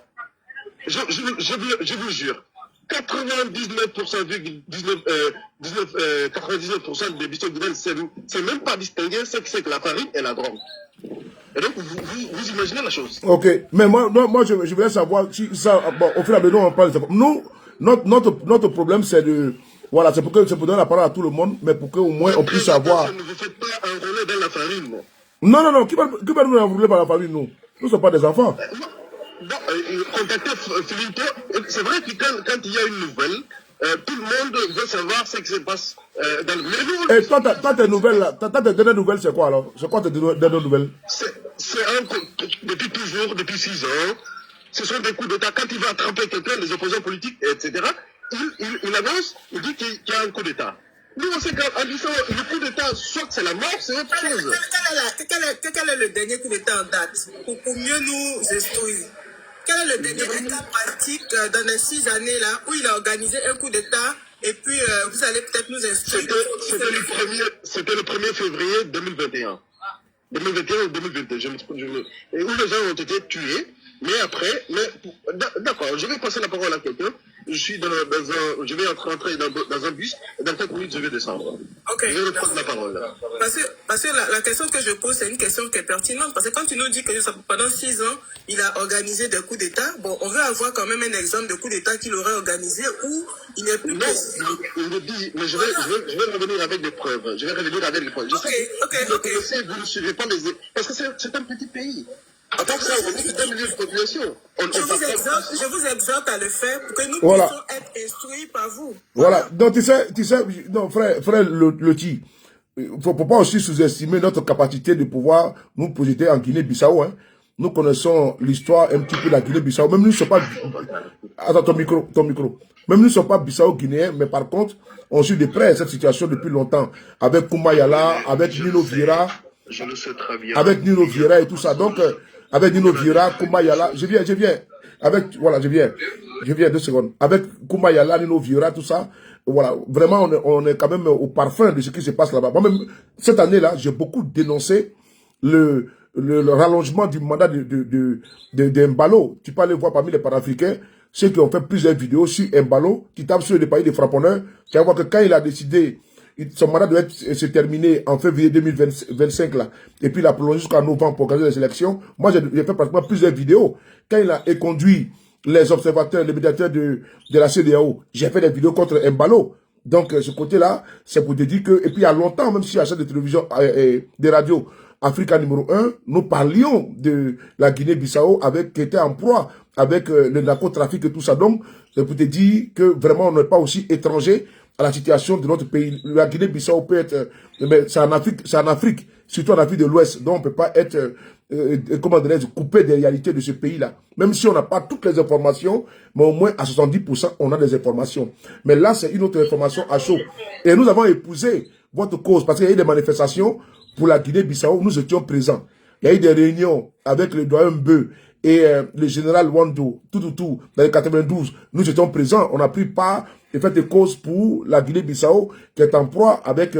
Je vous jure, 99% des Bissau-Guinéens, c'est même pas distinguer ce que c'est que la farine et la drogue. Et donc, vous imaginez la chose. Ok, mais moi je voulais savoir si ça, bon, au fur et à mesure, on parle de ça. Nous, notre problème, c'est de... Voilà, c'est pour donner la parole à tout le monde, mais pour qu'au moins on puisse savoir... Ne vous faites pas enrôler dans la farine. Non, qui va nous enrouler par la farine, nous? Nous ne sommes pas des enfants. Contactez Philippe, c'est vrai que quand il y a une nouvelle, tout le monde veut savoir ce qui se passe dans le monde. Et toi, tes nouvelles, là, tes dernières nouvelles, c'est quoi alors? C'est quoi tes dernières nouvelles? Depuis toujours, depuis 6 ans, ce sont des coups d'État. Quand il va attraper quelqu'un, les opposants politiques, etc., il annonce, il dit qu'il y a un coup d'État. Nous, on sait qu'en disant le coup d'État, soit c'est la mort, c'est autre chose. Quel est le dernier coup d'État en date pour mieux nous instruire? Quel est le dernier état pratique dans les 6 années là où il a organisé un coup d'État et puis vous allez peut-être nous instruire? C'était le 1er février 2021. 2021 ou 2022, et où les gens ont été tués. Mais après, d'accord, je vais passer la parole à quelqu'un. Je vais rentrer dans un bus, et dans 4 minutes, je vais descendre. Ok. Je vais reprendre la parole. Parce que la question que je pose, c'est une question qui est pertinente. Parce que quand tu nous dis que pendant 6 ans, il a organisé des coups d'État, bon, on veut avoir quand même un exemple de coup d'État qu'il aurait organisé où il n'est plus... Non, il me dit, mais je vais revenir avec des preuves. Je sais que vous ne suivez pas les... Parce que c'est un petit pays. En tant que ça, on est 2 millions de population. Je vous exhorte à le faire pour que nous puissions être instruits par vous. Voilà. Donc, tu sais, non, frère Loti, il ne faut pas aussi sous-estimer notre capacité de pouvoir nous projeter en Guinée-Bissau. Hein. Nous connaissons l'histoire un petit peu de la Guinée-Bissau. Même nous ne sommes pas... Attends, ton micro. Même nous ne sommes pas Bissau-Guinéens, mais par contre, on suit de près cette situation depuis longtemps. Avec Koumayala, avec Nino Vieira. Je le sais très bien. Avec Nino Vieira et tout ça. Donc... avec Nino Vieira, Koumayala, je viens. Je viens 2 secondes. Avec Koumayala, Nino Vieira, tout ça. Voilà, vraiment, on est quand même au parfum de ce qui se passe là-bas. Moi-même, cette année-là, j'ai beaucoup dénoncé le rallongement du mandat de Mbalo. Tu peux aller voir parmi les panafricains, ceux qui ont fait plusieurs vidéos sur Mbalo, qui tapent sur les pays des frapponneurs, tu vas voir que quand il a décidé, son mandat doit se terminer en février 2025 là, et puis il a prolongé jusqu'en novembre pour organiser les élections. Moi, j'ai fait pratiquement plusieurs vidéos. Quand il a conduit les observateurs, les médiateurs de la CEDEAO, j'ai fait des vidéos contre Embalo. Donc, ce côté-là, c'est pour te dire que, et puis il y a longtemps, même si à la chaîne de télévision et des radios Africa numéro 1, nous parlions de la Guinée-Bissau qui était en proie avec le narcotrafic et tout ça. Donc, c'est pour te dire que vraiment, on n'est pas aussi étranger à la situation de notre pays. La Guinée-Bissau peut être, c'est en Afrique, surtout en Afrique de l'Ouest, donc on ne peut pas être, comment dirais-je, coupé des réalités de ce pays-là. Même si on n'a pas toutes les informations, mais au moins à 70%, on a des informations. Mais là, c'est une autre information à chaud. Et nous avons épousé votre cause, parce qu'il y a eu des manifestations pour la Guinée-Bissau, nous étions présents. Il y a eu des réunions avec le doyen Mbeu et le général Wando, tout, dans les 92, nous étions présents. On a pris part et fait des causes pour la Guinée-Bissau qui est en proie avec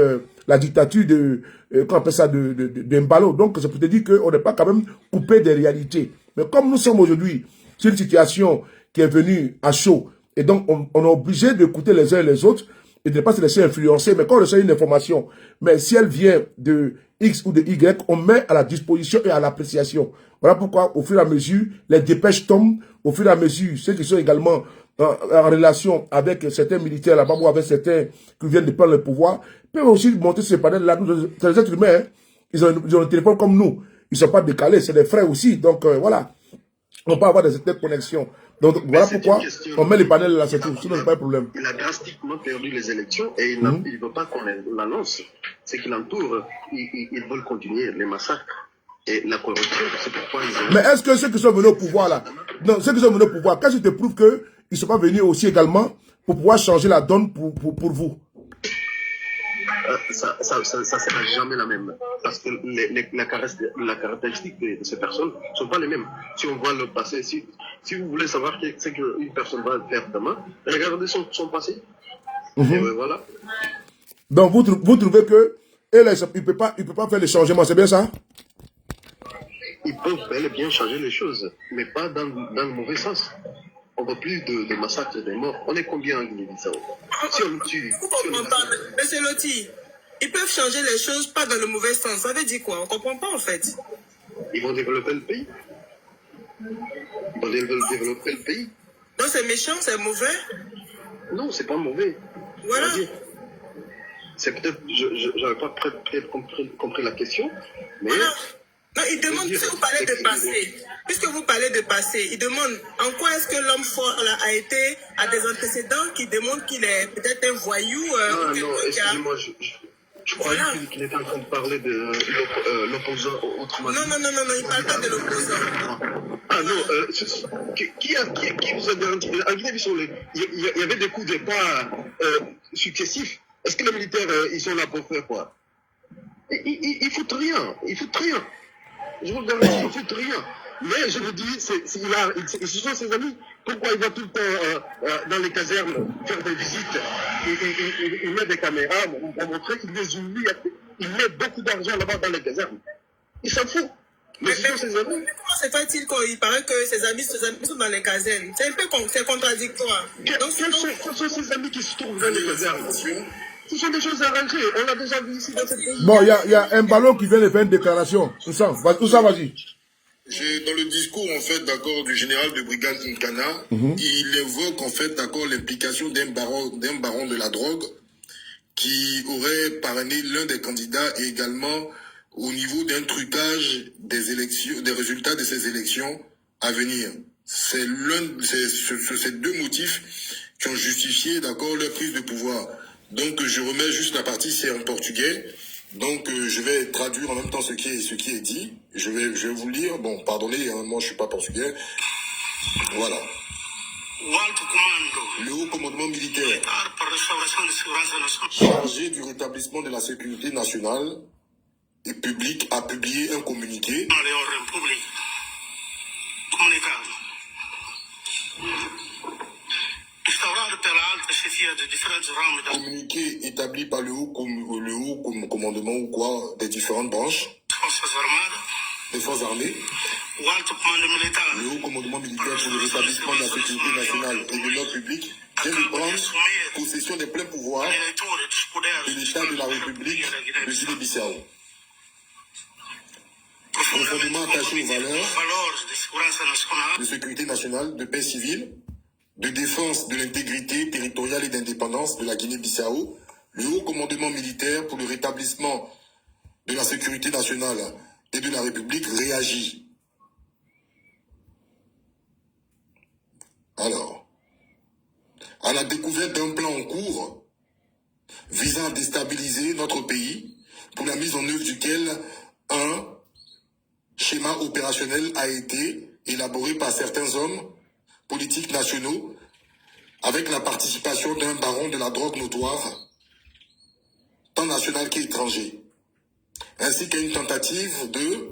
la dictature de, qu'on appelle ça, de Mbalo. Donc, c'est pour te dire qu'on n'est pas quand même coupé des réalités. Mais comme nous sommes aujourd'hui, c'est une situation qui est venue à chaud. Et donc, on est obligé d'écouter les uns et les autres et de ne pas se laisser influencer. Mais quand on reçoit une information, mais si elle vient de X ou de Y, on met à la disposition et à l'appréciation. Voilà pourquoi, au fur et à mesure, les dépêches tombent. Au fur et à mesure, ceux qui sont également en relation avec certains militaires là-bas ou avec certains qui viennent de prendre le pouvoir, peuvent aussi monter ces panels-là. C'est les êtres humains, hein. Ils ont un téléphone comme nous. Ils ne sont pas décalés, c'est des frères aussi. Donc voilà, on peut avoir des interconnexions. Donc voilà pourquoi on met les panels là, c'est tout. Sinon, c'est pas un problème. Il a drastiquement perdu les élections et il ne veut pas qu'on l'annonce. C'est qu'il entoure, ils veulent continuer les massacres et la corruption. C'est pourquoi ils ont... Mais est-ce que ceux qui sont venus au pouvoir là, non, ceux qui sont venus au pouvoir, quand je te prouve qu'ils ne sont pas venus aussi également pour pouvoir changer la donne pour vous? Ça sera jamais la même. Parce que la caractéristique de ces personnes ne sont pas les mêmes. Si on voit le passé, si vous voulez savoir ce qu'une personne va faire demain, regardez son passé. Et voilà. Donc vous trouvez que il ne peut pas faire les changements, c'est bien ça? Ils peuvent bel et bien changer les choses, mais pas dans le mauvais sens. On ne veut plus de massacres et de morts. On est combien en Guinée-Bissau? Si on tue... Monsieur Loti, ils peuvent changer les choses pas dans le mauvais sens. Ça veut dire quoi? On ne comprend pas en fait. Ils vont développer le pays. Ils vont développer le pays. Donc c'est méchant, c'est mauvais? Non, c'est pas mauvais. Voilà. C'est peut-être... Je n'avais pas compris la question, mais... Voilà. Non, il demande, si vous parlez de passé, puisque vous parlez de passé, il demande en quoi est-ce que l'homme fort là, a des antécédents qui démontrent qu'il est peut-être un voyou. Non, excusez-moi, je croyais qu'il était en train de parler de l'opposant autrement. Non, il ne parle pas de l'opposant. Ah non, qui vous a garanti? En Guinée-Bissau, il y avait des coups d'État successifs. Est-ce que les militaires, ils sont là pour faire quoi? Ils foutent rien, Je vous garantis, ils foutent rien. Mais je vous dis, ce sont ses amis. Pourquoi il va tout le temps dans les casernes faire des visites? Il met des caméras pour montrer qu'il les humilie. Il met beaucoup d'argent là-bas dans les casernes. Il s'en fout. Mais ce sont ses amis. Comment se fait-il qu'il paraît que ses amis sont dans les casernes? C'est un peu contradictoire. Quels sont ses amis qui se trouvent dans les casernes? Ce sont des choses arrangées. On l'a déjà vu ici dans ce pays. Bon, il y a un ballon qui vient de faire une déclaration. Où ça, vas-y. Dans le discours, en fait, d'accord, du général de brigade Nkana, il évoque, en fait, d'accord, l'implication d'un baron de la drogue qui aurait parrainé l'un des candidats et également au niveau d'un trucage des élections, des résultats de ces élections à venir. C'est ces deux motifs qui ont justifié, d'accord, leur prise de pouvoir. Donc, je remets juste la partie, c'est en portugais. Donc, je vais traduire en même temps ce qui est dit. Je vais vous lire. Bon, pardonnez, hein, moi, je suis pas portugais. Voilà. Le haut commandement militaire chargé du rétablissement de la sécurité nationale et publique a publié un communiqué. Communiqué établi par le haut commandement ou quoi des différentes branches des forces armées, le haut commandement militaire pour le rétablissement de la sécurité nationale et de l'ordre public vient de prendre possession des pleins pouvoirs de l'État de la République de Guinée-Bissau. Profondément attaché aux valeurs de sécurité nationale, de paix civile, de défense de l'intégrité territoriale et d'indépendance de la Guinée-Bissau, le haut commandement militaire pour le rétablissement de la sécurité nationale et de la République réagit. Alors, à la découverte d'un plan en cours visant à déstabiliser notre pays, pour la mise en œuvre duquel un schéma opérationnel a été élaboré par certains hommes politiques nationaux avec la participation d'un baron de la drogue notoire, tant national qu'étranger, ainsi qu'à une tentative de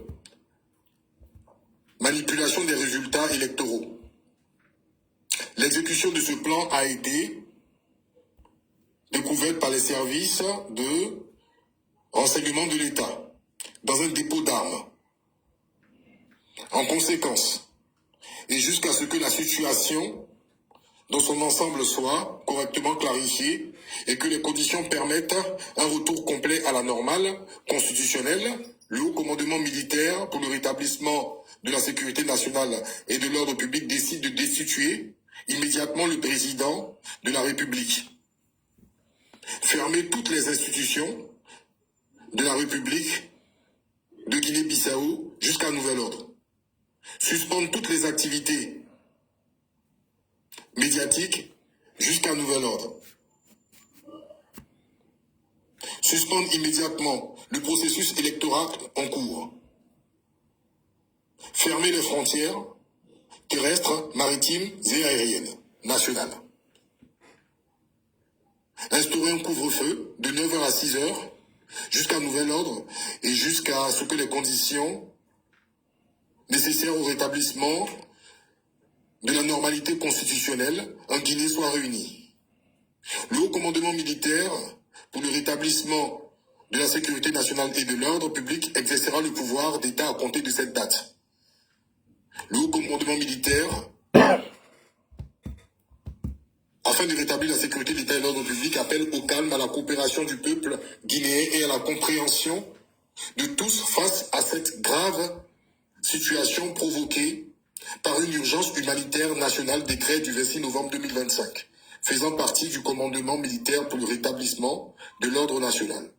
manipulation des résultats électoraux. L'exécution de ce plan a été découverte par les services de renseignement de l'État dans un dépôt d'armes. En conséquence, et jusqu'à ce que la situation dans son ensemble soit correctement clarifiée et que les conditions permettent un retour complet à la normale constitutionnelle, le haut commandement militaire pour le rétablissement de la sécurité nationale et de l'ordre public décide de destituer immédiatement le président de la République, fermer toutes les institutions de la République de Guinée-Bissau jusqu'à nouvel ordre, suspendre toutes les activités médiatiques jusqu'à nouvel ordre, suspendre immédiatement le processus électoral en cours, fermer les frontières terrestres, maritimes et aériennes nationales, instaurer un couvre-feu de 9h à 6h jusqu'à nouvel ordre et jusqu'à ce que les conditions nécessaires au rétablissement de la normalité constitutionnelle en Guinée soient réunies. Le haut commandement militaire pour le rétablissement de la sécurité nationale et de l'ordre public exercera le pouvoir d'État à compter de cette date. Le haut commandement militaire, afin de rétablir la sécurité de l'État et l'ordre public, appelle au calme, à la coopération du peuple guinéen et à la compréhension de tous face à cette grave situation provoquée par une urgence humanitaire nationale, décret du 26 novembre 2025, faisant partie du commandement militaire pour le rétablissement de l'ordre national.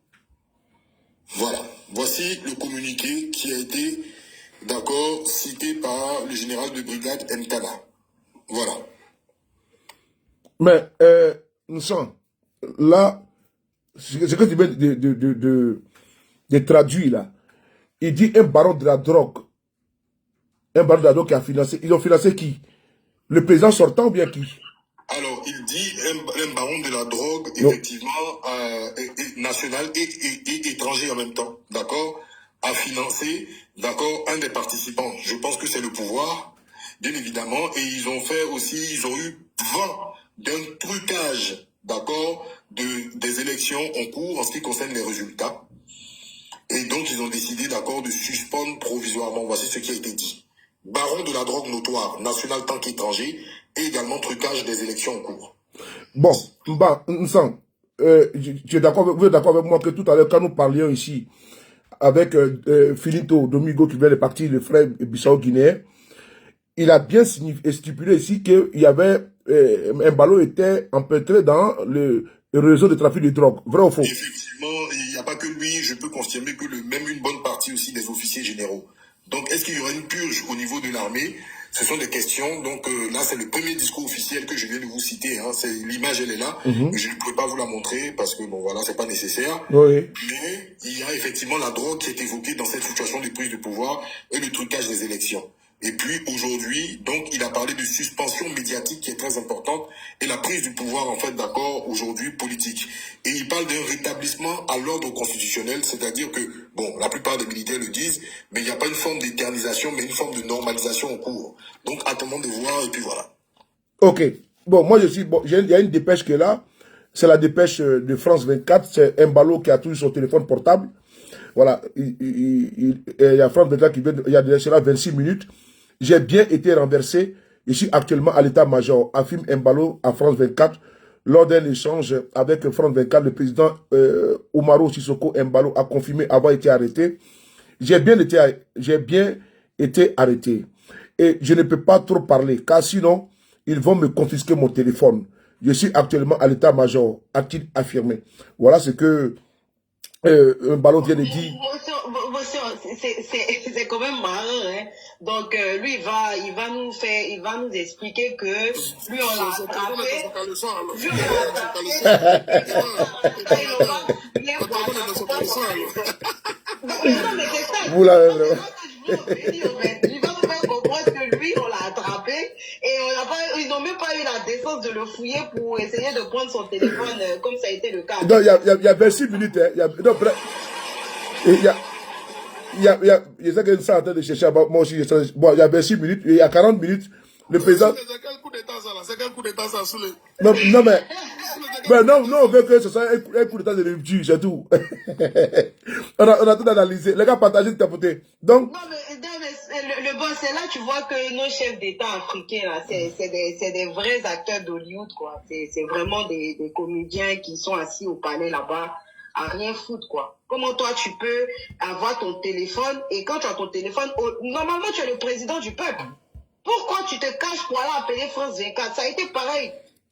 Voilà, voici le communiqué qui a été, d'accord, cité par le général de brigade Mtana. Voilà. Mais, nous sommes là, ce que tu viens de traduire là, il dit un baron de la drogue. Un baron de la drogue qui a financé. Ils ont financé qui? Le président sortant ou bien qui? Alors, il dit un baron de la drogue, effectivement, national et étranger en même temps, d'accord, a financé, d'accord, un des participants. Je pense que c'est le pouvoir, bien évidemment, et ils ont fait aussi, ils ont eu vent d'un trucage, d'accord, des élections en cours en ce qui concerne les résultats. Et donc, ils ont décidé, d'accord, de suspendre provisoirement. Voici ce qui a été dit. Baron de la drogue notoire, national tant qu'étranger, et également trucage des élections en cours. Bon, Nsang, vous êtes d'accord avec moi que tout à l'heure, quand nous parlions ici avec Finito Domingo, qui vient de partir, le frère bissau-guinéen, il a bien stipulé ici qu'il y avait un ballon était empêtré dans le réseau de trafic de drogue. Vrai ou faux? Effectivement, il n'y a pas que lui, je peux confirmer que même une bonne partie aussi des officiers généraux. Donc, est-ce qu'il y aura une purge au niveau de l'armée? Ce sont des questions. Donc, là, c'est le premier discours officiel que je viens de vous citer. Hein. L'image, elle est là. Mais je ne pourrais pas vous la montrer parce que, bon, voilà, c'est pas nécessaire. Oui. Mais il y a effectivement la drogue qui est évoquée dans cette situation de prise de pouvoir et le trucage des élections. Et puis, aujourd'hui, donc, il a parlé de suspension médiatique qui est très importante et la prise du pouvoir, en fait, d'accord, aujourd'hui, politique. Et il parle d'un rétablissement à l'ordre constitutionnel, c'est-à-dire que, bon, la plupart des militaires le disent, mais il n'y a pas une forme d'éternisation, mais une forme de normalisation en cours. Donc, attendons de voir, et puis voilà. Ok. Bon, moi, il y a une dépêche qui est là. C'est la dépêche de France 24. C'est un ballot qui a toujours son téléphone portable. Voilà. Il y a France 24 qui vient, il y a déjà 26 minutes. J'ai bien été renversé Je suis actuellement à l'état-major, affirme Embalo à France 24. Lors d'un échange avec France 24, le président Umaro Sissoko Embalo a confirmé avoir été arrêté. J'ai bien été arrêté. Et je ne peux pas trop parler, car sinon, ils vont me confisquer mon téléphone. Je suis actuellement à l'état-major, a-t-il affirmé. Voilà ce que Embalo vient de dire. C'est quand même marrant, hein. Donc lui il va nous expliquer que lui on l'a attrapé. Lui on l'a attrapé. Vous l'avez vraiment. Il va nous faire comprendre que lui on l'a attrapé et ils n'ont même pas eu la décence de le fouiller pour essayer de prendre son téléphone comme ça a été le cas. Non, il y a 26 minutes, hein. Je sais que ça en train de chercher, moi aussi, bon, il y a 26 minutes, il y a 40 minutes, le président... C'est quel coup d'état ça là? C'est quel coup d'état ça sous les... Non, mais non, on veut que ce soit un coup d'état de rupture, c'est tout. on a tout analysé. Les gars, partagez de tapoter. Donc... Non, mais le bon, c'est là tu vois que nos chefs d'État africains, là, c'est des vrais acteurs d'Hollywood, quoi. C'est vraiment des comédiens qui sont assis au palais là-bas à rien foutre, quoi. Comment toi tu peux avoir ton téléphone et quand tu as ton téléphone, normalement tu es le président du peuple. Pourquoi tu te caches pour aller appeler France 24? Ça a été pareil.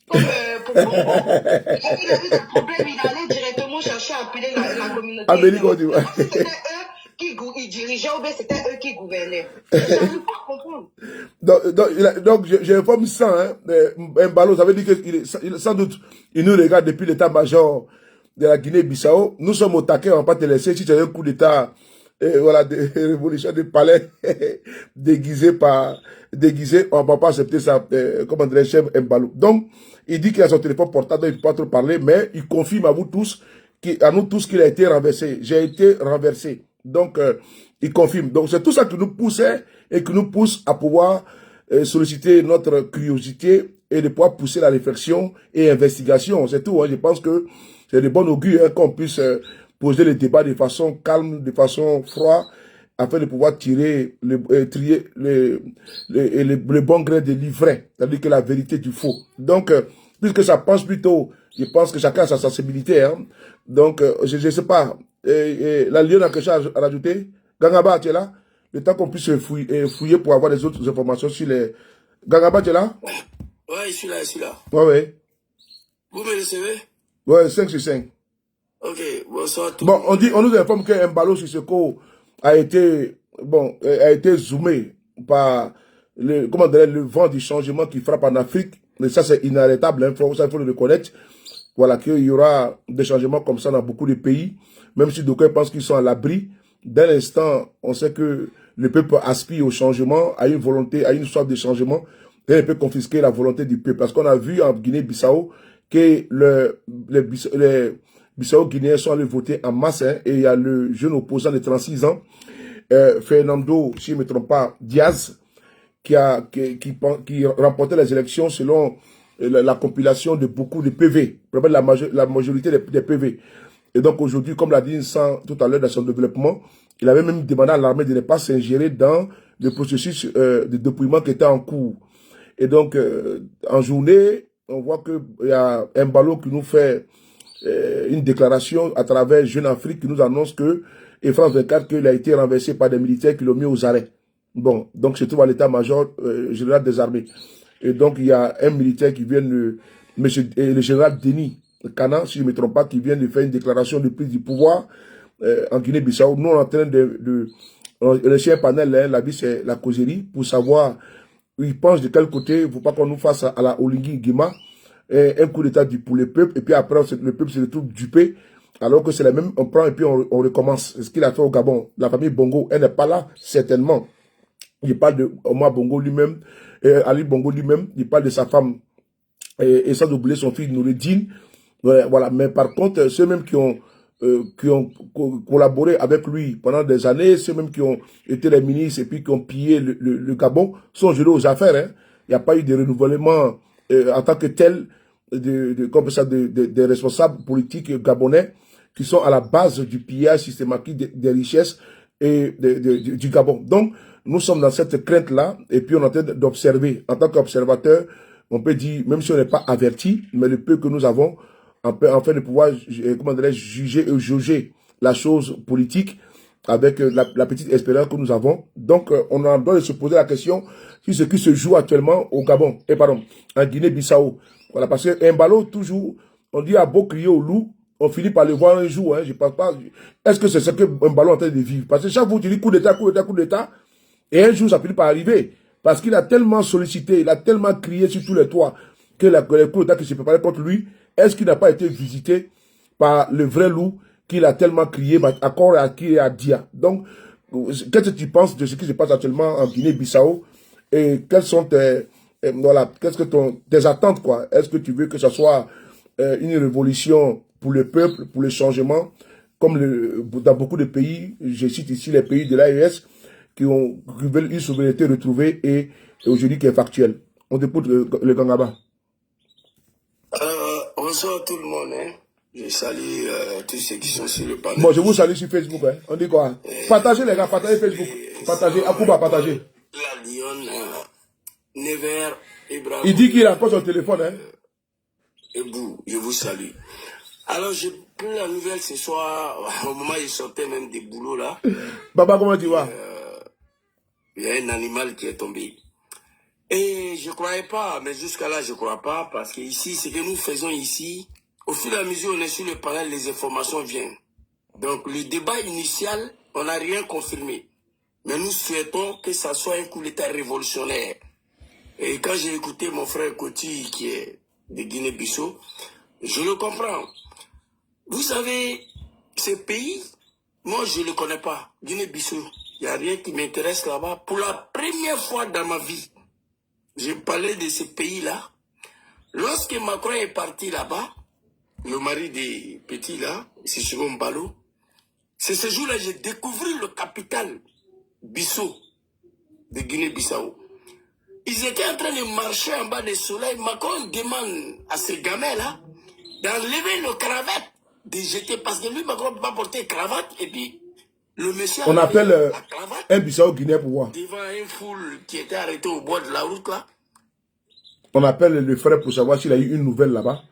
Comme pour Bongo. Il a eu des problèmes, il allait directement chercher à appeler la communauté. C'était eux qui dirigeaient ou bien c'était eux qui gouvernaient. Je n'arrive pas à comprendre. Donc j'informe ça, hein. Embalo, ça veut dire que sans doute, il nous regarde depuis l'état-major de la Guinée-Bissau. Nous sommes au taquet, on ne va pas te laisser. Si tu as un coup d'état, voilà, de révolution du palais déguisé, on ne va pas accepter ça, comme André Chef Embalo. Donc, il dit qu'il a son téléphone portable, il ne peut pas trop parler, mais il confirme à nous tous qu'il a été renversé. J'ai été renversé. Donc, il confirme. Donc, c'est tout ça qui nous poussait et qui nous pousse à pouvoir solliciter notre curiosité et de pouvoir pousser la réflexion et investigation. C'est tout. Hein. Je pense que c'est de bon augure hein, qu'on puisse poser les débats de façon calme, de façon froide, afin de pouvoir trier le bon grain de l'ivraie, c'est-à-dire que la vérité du faux. Donc, puisque ça pense plutôt, je pense que chacun a sa sensibilité. Hein. Donc, je ne sais pas, la Lyon a quelque chose à rajouter. Gangaba, tu es là? Le temps qu'on puisse fouiller pour avoir des autres informations sur les... Gangaba, tu es là? Ouais, je suis là. Ouais. Vous me recevez? Ouais, 5 sur 5. Ok, bonsoir. Bon, on nous informe que Embalo Sissoko a été zoomé par le vent du changement qui frappe en Afrique. Mais ça, c'est inarrêtable, hein, ça, il faut le reconnaître. Voilà, qu'il y aura des changements comme ça dans beaucoup de pays, même si d'aucuns pensent qu'ils sont à l'abri. Dès l'instant, on sait que le peuple aspire au changement, à une volonté, à une sorte de changement, et il peut confisquer la volonté du peuple. Parce qu'on a vu en Guinée-Bissau que les Bissau-Guinéens sont allés voter en masse, hein, et il y a le jeune opposant de 36 ans, Fernando, si je ne me trompe pas, Diaz, qui remportait les élections selon la compilation de beaucoup de PV, la majorité des PV. Et donc aujourd'hui, comme l'a dit Vincent tout à l'heure dans son développement, il avait même demandé à l'armée de ne pas s'ingérer dans le processus de dépouillement qui était en cours. Et donc, en journée, on voit qu'il y a Embalo qui nous fait une déclaration à travers Jeune Afrique qui nous annonce que, et France 24, qu'il a été renversé par des militaires qui l'ont mis aux arrêts. Bon, donc se trouve à l'état-major général des armées. Et donc, il y a un militaire qui vient le général Denis Kana, si je ne me trompe pas, qui vient de faire une déclaration de prise du pouvoir en Guinée-Bissau. Nous, on est en train le chien panel, hein, la vie, c'est la causerie, pour savoir où ils pensent de quel côté, il ne faut pas qu'on nous fasse à la Olingi Guima, un coup d'état pour le peuple, et puis après, le peuple se retrouve dupé, alors que c'est la même, on prend et puis on recommence. C'est ce qu'il a fait au Gabon. La famille Bongo, elle n'est pas là, certainement. Il parle de Omar Bongo lui-même, Ali Bongo lui-même, il parle de sa femme, et sans oublier son fils Noureddine. Voilà. Mais par contre, ceux-mêmes qui ont collaboré avec lui pendant des années, ceux-mêmes qui ont été les ministres et puis qui ont pillé le Gabon, sont gelés aux affaires. Hein. Il n'y a pas eu de renouvellement en tant que tel des responsables politiques gabonais qui sont à la base du pillage systématique des richesses et du Gabon. Donc, nous sommes dans cette crainte-là, et puis on est en train d'observer. En tant qu'observateur, on peut dire, même si on n'est pas averti, mais le peu que nous avons, en fait de pouvoir, comment dirais-je, juger et jauger la chose politique avec la petite espérance que nous avons. Donc, on a le droit de se poser la question sur ce qui se joue actuellement au Gabon, en Guinée-Bissau. Voilà, parce qu'un ballon, toujours, on dit à beau crier au loup, on finit par le voir un jour, hein, je pense pas. Est-ce que c'est ce qu'un ballon est en train de vivre? Parce que chaque fois, tu dis coup d'état, coup d'état, coup d'état, et un jour, ça finit par arriver. Parce qu'il a tellement sollicité, il a tellement crié sur tous les toits, que les coups d'état qui se préparaient contre lui, est-ce qu'il n'a pas été visité par le vrai loup qu'il a tellement crié, à corps et à qui et à dia? Donc, qu'est-ce que tu penses de ce qui se passe actuellement en Guinée-Bissau? Et quelles sont voilà, qu'est-ce que tes attentes, quoi? Est-ce que tu veux que ce soit une révolution pour le peuple, pour le changement, comme dans beaucoup de pays, je cite ici les pays de l'AES, qui veulent une souveraineté retrouvée et aujourd'hui qui est factuelle. On écoute le Gangaba. Bonsoir tout le monde. Hein. Je salue tous ceux qui sont sur le panel. Bon, je vous salue sur Facebook. Hein. On dit quoi? Partagez les gars, partagez Facebook. Partagez, Akouba, partagez. La Lyon, Never, Ibrahim. Il dit qu'il a pas son téléphone. Hein. Et vous, je vous salue. Alors, j'ai pris la nouvelle ce soir, au moment où il sortait même des boulots là. Baba, comment tu vas? Il y a un animal qui est tombé. Et je ne croyais pas, mais jusqu'à là, je ne crois pas, parce que ici, ce que nous faisons ici, au fur et à mesure on est sur le panel, les informations viennent. Donc, le débat initial, on n'a rien confirmé. Mais nous souhaitons que ça soit un coup d'État révolutionnaire. Et quand j'ai écouté mon frère Koti, qui est de Guinée-Bissau, je le comprends. Vous savez, ce pays, moi je ne le connais pas, Guinée-Bissau. Il n'y a rien qui m'intéresse là-bas. Pour la première fois dans ma vie, j'ai parlé de ce pays-là. Lorsque Macron est parti là-bas, le mari des petits là, c'est Sissoko Mbalo, c'est ce jour-là que j'ai découvert le capital Bissau de Guinée-Bissau. Ils étaient en train de marcher en bas du soleil. Macron demande à ces gamins-là d'enlever le cravate, de jeter, parce que lui, Macron ne peut pas porter cravate, et puis le monsieur... On appelle un Bissau Guinée pour voir. Devant une foule qui était arrêtée au bord de la route, là. On appelle le frère pour savoir s'il a eu une nouvelle là-bas.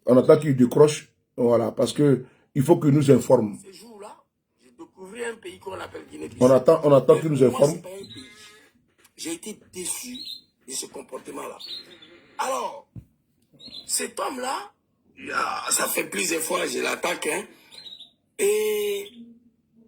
On attend qu'il décroche, voilà, parce que il faut qu'il nous informe. Ce jour-là, j'ai découvert un pays qu'on appelle Guinée-Bissau. On attend qu'il nous informe. J'ai été déçu de ce comportement-là. Alors, cet homme-là, ça fait plusieurs fois que je l'attaque, hein, et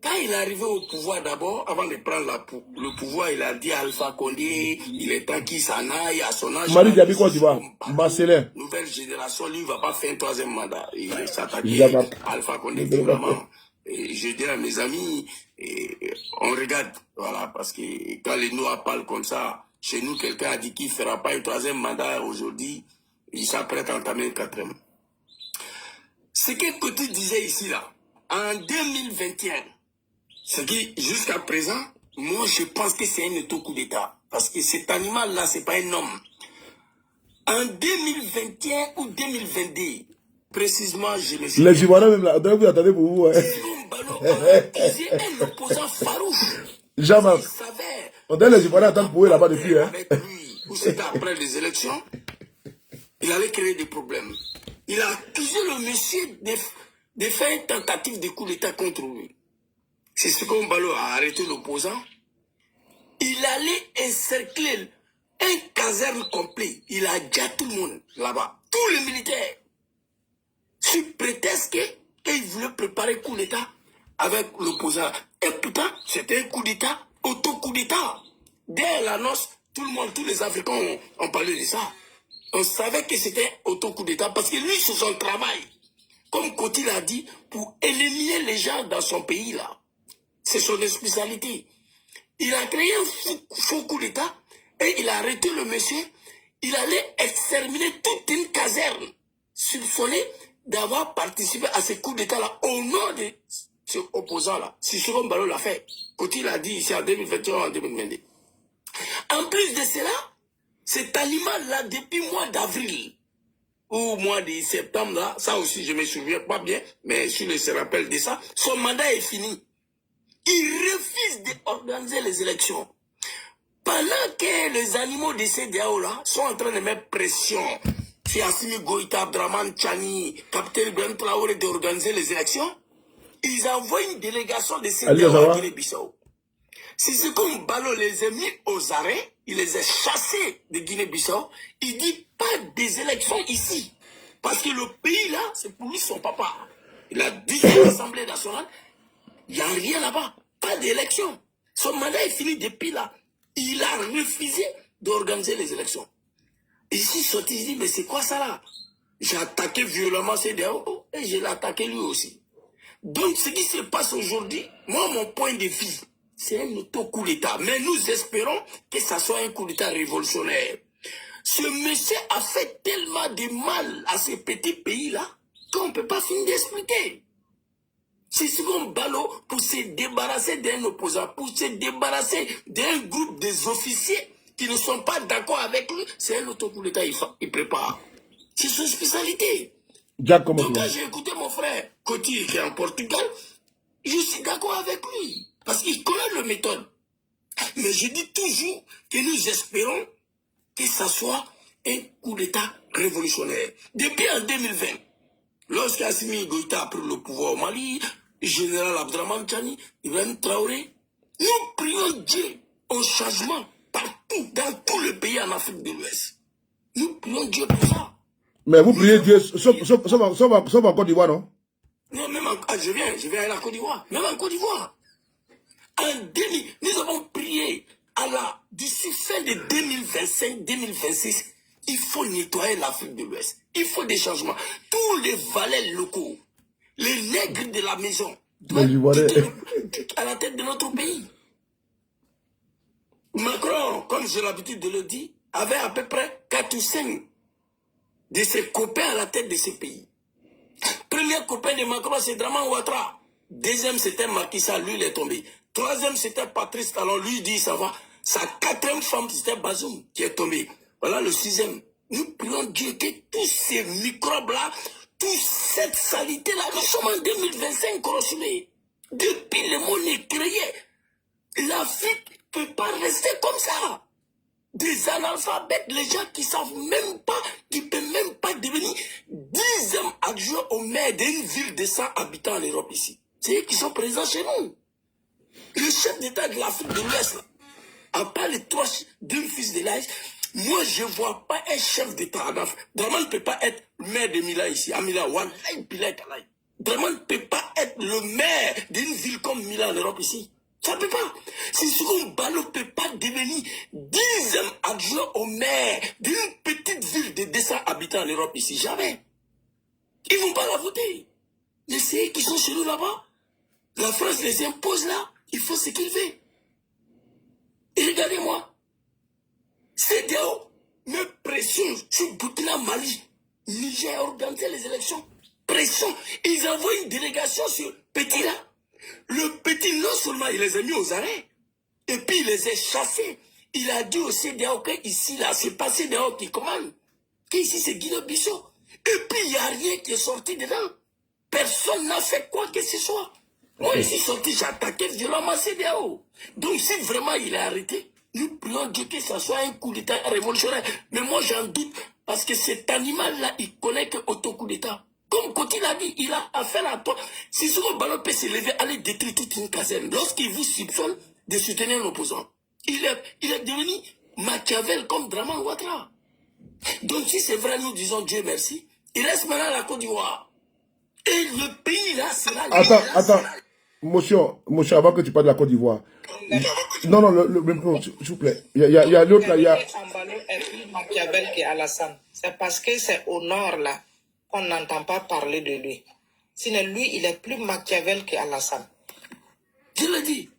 quand il est arrivé au pouvoir d'abord, avant de prendre le pouvoir, il a dit à Alpha Condé, il est temps qu'il s'en aille à son âge. Marie Diaby, quoi tu vas? Marcelin. Nouvelle génération, lui, il ne va pas faire un troisième mandat. Il s'attaquer à Alpha Condé, vraiment. Et je dis à mes amis, on regarde, voilà, parce que quand les Noirs parlent comme ça, chez nous, quelqu'un a dit qu'il ne fera pas un troisième mandat aujourd'hui, il s'apprête à entamer un quatrième. Ce que tu disais ici, là, en 2021, ce qui, jusqu'à présent, moi, je pense que c'est un auto-coup d'État. Parce que cet animal-là, ce n'est pas un homme. En 2021 ou 2022, précisément, je me suis... Les Ivoiriens, même là, vous attendez pour vous. Hein. Un opposant farouche. Jamais. On donne les Ivoiriens attendre pour eux là-bas depuis. Hein. Avec lui, ou c'était après les élections, il allait créer des problèmes. Il a accusé le monsieur de faire une tentative de coup d'État contre lui. C'est ce qu'on a arrêté l'opposant. Il allait encercler un caserne complet. Il a dit à tout le monde là-bas, tous les militaires, sous prétexte qu'ils voulaient préparer un coup d'État avec l'opposant. Et pourtant, c'était un coup d'État, auto-coup d'État. Dès l'annonce, tout le monde, tous les Africains ont parlé de ça. On savait que c'était auto-coup d'État parce que lui, c'est son travail. Comme Koti l'a dit, pour éliminer les gens dans son pays là. C'est son spécialité. Il a créé un faux coup d'État et il a arrêté le monsieur. Il allait exterminer toute une caserne soupçonnée d'avoir participé à ce coup d'État-là au nom de ce opposant-là. Sissoko Mbalo l'a fait. Koti l'a dit ici en 2021 en 2022. En plus de cela, cet animal-là, depuis le mois d'avril ou mois de septembre, là, ça aussi je ne me souviens pas bien, mais si je me rappelle de ça, son mandat est fini. il refuse d'organiser les élections. Pendant que les animaux de CEDEAO là sont en train de mettre pression sur Assimi Goïta, Abdraman Tchani, Capitaine Ben Traoré d'organiser les élections, ils envoient une délégation de CEDEAO à Guinée-Bissau. Si c'est comme Balo les a mis aux arrêts, il les a chassés de Guinée-Bissau, il dit pas des élections ici. Parce que le pays là, c'est pour lui son papa. Il a dit à l'Assemblée nationale, il n'y a rien là-bas, pas d'élection. Son mandat est fini depuis là. Il a refusé d'organiser les élections. Ici, sorti, il dit, mais c'est quoi ça là? J'ai attaqué violemment CEDEAO et je l'ai attaqué lui aussi. Donc, ce qui se passe aujourd'hui, moi, mon point de vue, c'est un auto-coup d'État. Mais nous espérons que ça soit un coup d'État révolutionnaire. Ce monsieur a fait tellement de mal à ces petits pays-là qu'on ne peut pas finir d'expliquer. C'est ce qu'on Balo pour se débarrasser d'un opposant, pour se débarrasser d'un groupe des officiers qui ne sont pas d'accord avec lui. C'est un auto-coup d'État, il prépare. C'est son spécialité. Donc quand j'ai écouté mon frère Coty qui est en Portugal, je suis d'accord avec lui. Parce qu'il connaît le méthode. Mais je dis toujours que nous espérons que ça soit un coup d'État révolutionnaire. Depuis en 2020, lorsque Assimi Goïta a pris le pouvoir au Mali, général Abdraman Tchani, Ibrahim Traoré, nous prions Dieu au changement partout, dans tous les pays en Afrique de l'Ouest. Nous prions Dieu pour ça. Mais vous priez Dieu, sauf en Côte d'Ivoire, non? Non, même je viens à la Côte d'Ivoire. Même en Côte d'Ivoire. Nous avons prié d'ici fin de 2025-2026, il faut nettoyer l'Afrique de l'Ouest. Il faut des changements. Tous les valets locaux, les nègres de la maison, doivent être à la tête de notre pays. Macron, comme j'ai l'habitude de le dire, avait à peu près 4 ou 5 de ses copains à la tête de ce pays. Premier copain de Macron, c'est Draman Ouattara. Deuxième, c'était Macky Sall, lui, il est tombé. Troisième, c'était Patrice Talon, lui, il dit, ça va. Sa quatrième femme, c'était Bazoum, qui est tombé. Voilà le sixième. Nous prions Dieu que tous ces microbes-là, toute cette saleté-là, nous sommes en 2025 consommés. Depuis le monde est créé, l'Afrique ne peut pas rester comme ça. Des analphabètes, les gens qui savent même pas, qui ne peuvent même pas devenir 10e adjoint au maire d'une ville de 100 habitants en Europe ici. C'est eux qui sont présents chez nous. Le chef d'État de l'Afrique de l'Ouest, à part les 3 deux fils de l'âge, moi je ne vois pas un chef d'État en Afrique. Draman ne peut pas être maire de Milan ici, à Milan. Draman ne peut pas être le maire d'une ville comme Milan en Europe ici. Ça ne peut pas. Si Second Balo ne peut pas devenir 10e adjoint au maire d'une petite ville de 200 habitants en Europe ici, jamais. Ils ne vont pas la voter. Mais c'est eux qui sont chez nous là-bas. La France les impose là. Il faut ce qu'il veut. Et regardez-moi. CEDEAO me pressionne sur Burkina, Mali, Niger, organiser les élections. Pression. Ils envoient une délégation sur Petit là. Le Petit, non seulement il les a mis aux arrêts, et puis il les a chassés. Il a dit au CEDEAO que ici, là, c'est pas CEDEAO qui commande. Qu'ici, c'est Guinée-Bissau. Et puis, il n'y a rien qui est sorti dedans. Personne n'a fait quoi que ce soit. Moi, ici, sorti, j'ai attaqué violemment CEDEAO. Donc, si vraiment il est arrêté, nous prions Dieu que ça soit un coup d'État révolutionnaire. Mais moi, j'en doute, parce que cet animal-là, il connaît que auto-coup d'État. Comme Coty l'a dit, il a affaire à toi. Si ce ballon peut se lever, aller détruire toute une caserne, lorsqu'il vous soupçonne de soutenir l'opposant, il est devenu Machiavel comme Draman Ouattara. Donc si c'est vrai, nous disons Dieu merci. Il reste maintenant la Côte d'Ivoire. Et le pays là sera... Attends. Monsieur, avant que tu parles de la Côte d'Ivoire. Non, s'il vous plaît. Il y a l'autre là, il y a... Ambalo est plus Machiavel qu'Alassane. C'est parce que c'est au nord là qu'on n'entend pas parler de lui. Sinon, lui, il est plus Machiavel qu'Alassane. Je le dis.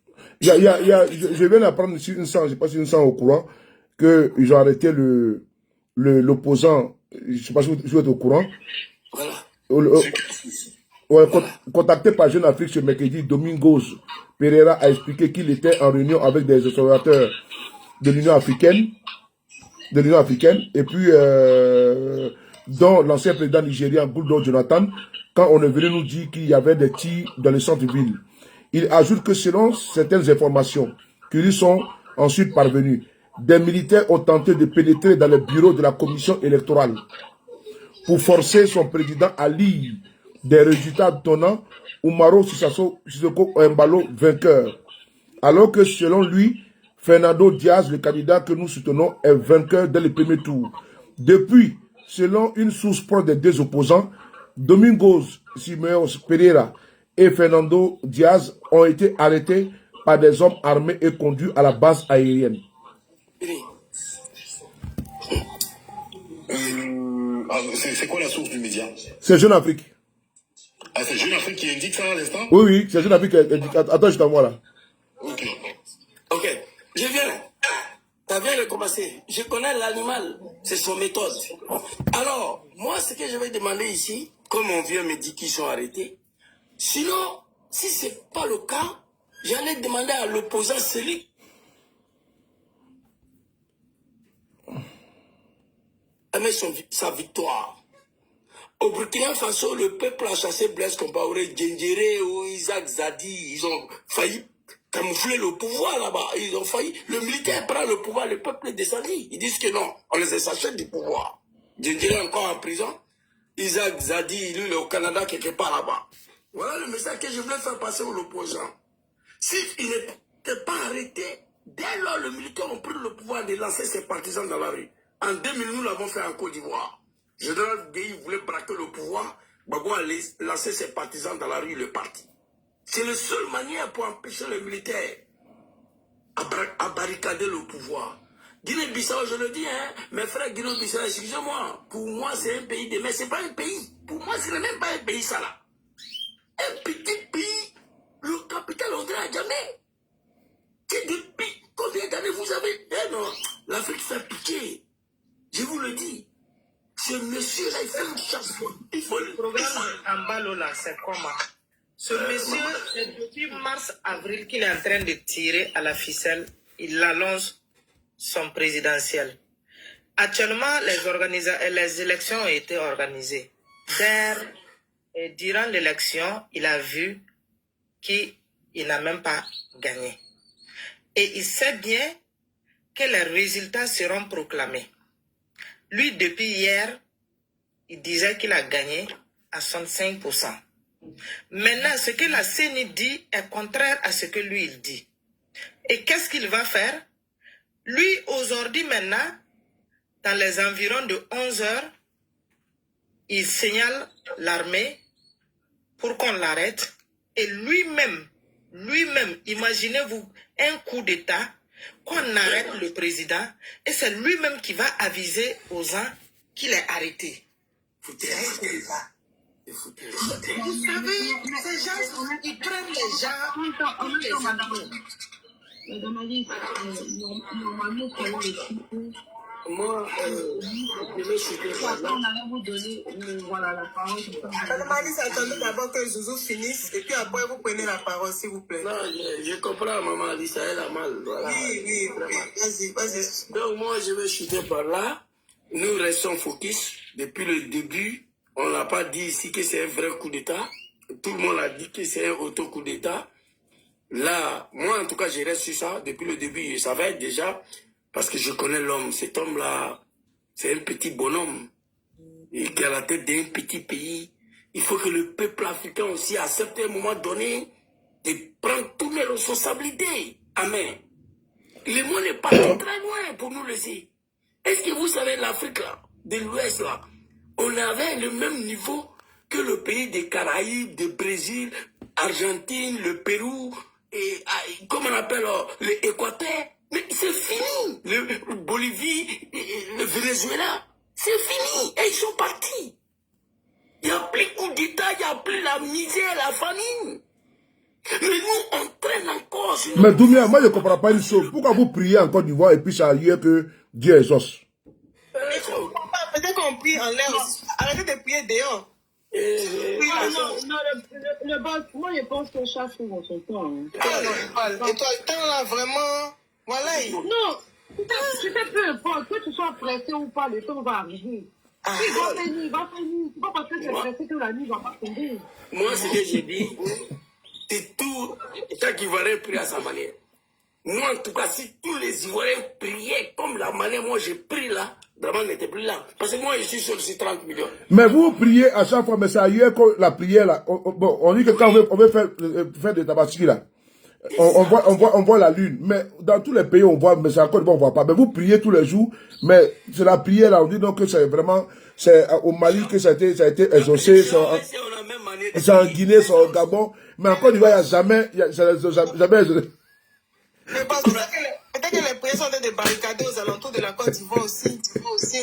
Je viens d'apprendre sur une sang, je ne sais pas si une sang au courant, qu'ils ont arrêté l'opposant, je ne sais pas si vous êtes au courant. Voilà. Contacté par Jeune Afrique ce mercredi, Domingos Pereira a expliqué qu'il était en réunion avec des observateurs de l'Union africaine, et puis dont l'ancien président nigérien Goodluck Jonathan, quand on est venu nous dire qu'il y avait des tirs dans le centre-ville. Il ajoute que selon certaines informations qui lui sont ensuite parvenues, des militaires ont tenté de pénétrer dans le bureau de la commission électorale pour forcer son président à lire des résultats donnant Umaro Sissoko Embalo vainqueur. Alors que selon lui, Fernando Diaz, le candidat que nous soutenons, est vainqueur dès le premier tour. Depuis, selon une source proche des deux opposants, Domingos Simeos Pereira et Fernando Diaz ont été arrêtés par des hommes armés et conduits à la base aérienne. C'est quoi la source du média? C'est Jeune Afrique. Ah, c'est Jeune Afrique qui indique ça à l'instant? Oui, oui, c'est Jeune Afrique qui indique. Attends, je t'envoie là. Ok, je viens. Ça vient de commencer. Je connais l'animal, c'est son méthode. Alors, moi, ce que je vais demander ici, comme on vient me dire qu'ils sont arrêtés, sinon, si ce n'est pas le cas, j'allais demander à l'opposant celui avec sa victoire. Au Burkina Faso, le peuple a chassé Blaise Compaoré, Djendjere ou Isaac Zadi. Ils ont failli camoufler le pouvoir là-bas. Ils ont failli. Le militaire prend le pouvoir, le peuple est descendu. Ils disent que non, on les a sachés du pouvoir. Djendjere encore en prison. Isaac Zadi, lui, il est au Canada quelque part là-bas. Voilà le message que je voulais faire passer aux opposants. S'il n'était pas arrêté, dès lors, les militaires ont pris le pouvoir de lancer ses partisans dans la rue. En 2000, nous l'avons fait en Côte d'Ivoire. Général Gueye voulait braquer le pouvoir. Gbagbo a lancé ses partisans dans la rue, il est parti. C'est la seule manière pour empêcher les militaires à barricader le pouvoir. Guinée-Bissau, je le dis, hein, mes frères Guinée-Bissau, excusez-moi, pour moi c'est un pays de... Mais c'est pas un pays. Pour moi, ce n'est même pas un pays, ça là. Un petit pays, le capital, on dirait à jamais. C'est depuis combien d'années vous avez... Eh non, l'Afrique fait pitié. Je vous le dis. Ce monsieur-là, il fait une chasse. Il faut le programme en bas là, c'est comment? Ce monsieur, c'est depuis mars-avril qu'il est en train de tirer à la ficelle. Il annonce son présidentiel. Actuellement, les élections ont été organisées. Et durant l'élection, il a vu qu'il n'a même pas gagné. Et il sait bien que les résultats seront proclamés. Lui, depuis hier, il disait qu'il a gagné à 65%. Maintenant, ce que la CENI dit est contraire à ce que lui, il dit. Et qu'est-ce qu'il va faire? Lui, aujourd'hui, maintenant, dans les environs de 11 heures, il signale l'armée pour qu'on l'arrête. Et lui-même, imaginez-vous, un coup d'État, qu'on arrête le président, et c'est lui-même qui va aviser aux gens qu'il est arrêté. Vous savez, ces gens, ils prennent les gens, ils les amènent. Madame Alice, normalement, moi, je vais chuter. On allait vous donner voilà, la parole. Madame Alice, attendez d'abord que Zouzou finisse et puis après vous prenez la parole, s'il vous plaît. Non, je comprends, maman Alice, elle a mal. Voilà. Oui, vas-y. Donc moi, je vais chuter par là. Nous restons focus. Depuis le début, on n'a pas dit ici que c'est un vrai coup d'État. Tout le monde a dit que c'est un auto-coup d'État. Là, moi en tout cas, je reste sur ça. Depuis le début, je savais déjà, parce que je connais l'homme. Cet homme-là, c'est un petit bonhomme. Et qui est à la tête d'un petit pays. Il faut que le peuple africain aussi accepte à un moment donné de prendre toutes les responsabilités. Amen. Le monde n'est pas très loin pour nous laisser. Est-ce que vous savez, l'Afrique là, de l'Ouest là, on avait le même niveau que le pays des Caraïbes, du Brésil, Argentine, le Pérou, et comment on appelle l'Équateur. Mais c'est fini. Le Bolivie, le Venezuela, c'est fini. Et ils sont partis. Il n'y a plus de coup d'État, il n'y a plus la misère, la famine. Mais nous, on traîne encore. Mais Doumia, moi je ne comprends pas une chose. Pourquoi vous priez en Côte d'Ivoire et puis ça a lieu que Dieu exauce? Peut-être qu'on prie en l'air aussi. Arrêtez de prier dehors. Moi je pense que chaque chose en son temps. Et toi, le temps là, vraiment. Voilà. Non, tu sais peu importe, que tu sois pressé ou pas, le temps va arriver. Il va finir. C'est pas parce que tu es pressé que la nuit va pas tomber. Moi, ce que j'ai dit, chaque Ivoirien prie à sa manière. Moi, en tout cas, si tous les Ivoiriens priaient comme la manière, moi j'ai pris là, Dramane n'était plus là. Parce que moi, je suis sur ces 30 millions. Mais vous priez à chaque fois, mais c'est ailleurs que la prière là. On dit que quand on veut faire des tabaski là, on voit la lune. Mais dans tous les pays, on voit, mais c'est encore bon, on voit pas. Mais vous priez tous les jours, mais c'est la prière là. On dit donc que c'est vraiment, c'est au Mali que ça a été exaucé, c'est en Guinée, c'est au Gabon. Mais encore, il n'y a jamais, jamais exaucé. Peut-être que les prières sont des barricades aux alentours de la Côte d'Ivoire aussi.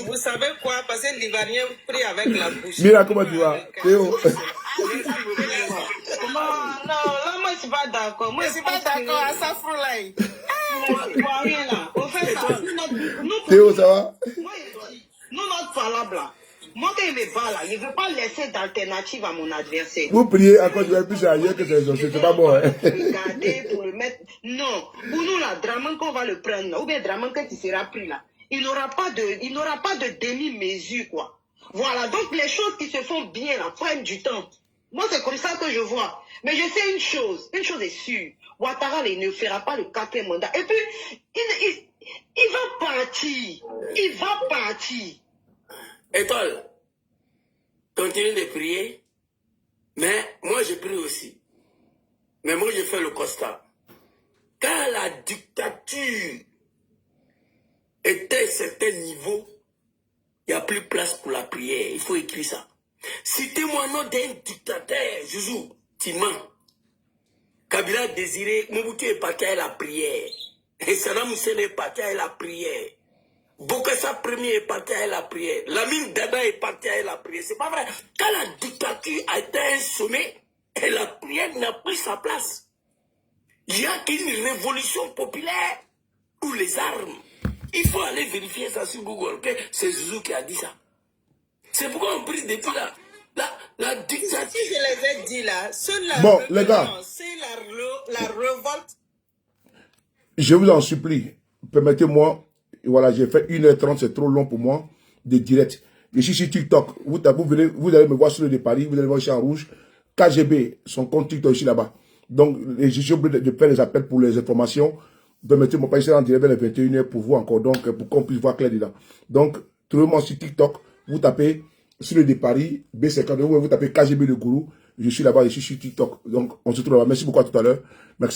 Vous savez quoi? Parce que l'Ivoirien prie avec la bouche. Mira, comment tu vas? Théo. Non, là, moi, je suis pas d'accord. Moi, Je suis pas d'accord à ça, Froulaï. Ivoirien, là, on fait ça. Théo, ça va? Moi, nous, notre palabre, là, moi, quand il me bat, là, je ne veux pas laisser d'alternative à mon adversaire. Vous priez à Côte d'Ivoire, puis c'est ailleurs que c'est exaucé, c'est pas bon, hein? Regardez pour le mettre. Non, pour nous, là, Dramane, qu'on va le prendre, là, ou bien Dramane, quand il sera pris, là, il n'aura pas de demi-mesure, quoi. Voilà, donc les choses qui se font bien, là, prennent du temps. Moi, c'est comme ça que je vois. Mais je sais une chose est sûre. Ouattara, il ne fera pas le 4e mandat. Et puis, il va partir. Il va partir. Étoile, continue de prier, mais moi je prie aussi. Mais moi je fais le constat. Quand la dictature était à un certain niveau, il n'y a plus place pour la prière. Il faut écrire ça. Citez-moi nom d'un dictateur, Joujou, Timan. Kabila désiré, Mobutu est parti à la prière. Et Saddam Hussein est parti à la prière. Bokassa premier est parti à la prière. Lamine Dada est parti à la prière. C'est pas vrai. Quand la dictature a été un sommet, et la prière n'a pris sa place. Il y a qu'une révolution populaire pour les armes. Il faut aller vérifier ça sur Google. Okay? C'est Zouzou qui a dit ça. C'est pourquoi on prie depuis la dictature. Si je les ai dit là, bon, les gars, c'est la révolte. je vous en supplie, permettez-moi. Voilà, j'ai fait 1h30, c'est trop long pour moi, de direct. Je suis sur TikTok. Vous allez me voir sur le de Paris, vous allez me voir ici en rouge. KGB, son compte TikTok ici là-bas. Donc, je suis obligé de faire les appels pour les informations. Permettez-moi pas ici en direct vers les 21h pour vous encore, donc pour qu'on puisse voir clair dedans. Donc, trouvez-moi sur TikTok, vous tapez sur le de Paris, B52, vous tapez KGB le gourou. Je suis là-bas, je suis sur TikTok. Donc, on se trouve là-bas. Merci beaucoup à tout à l'heure. Merci.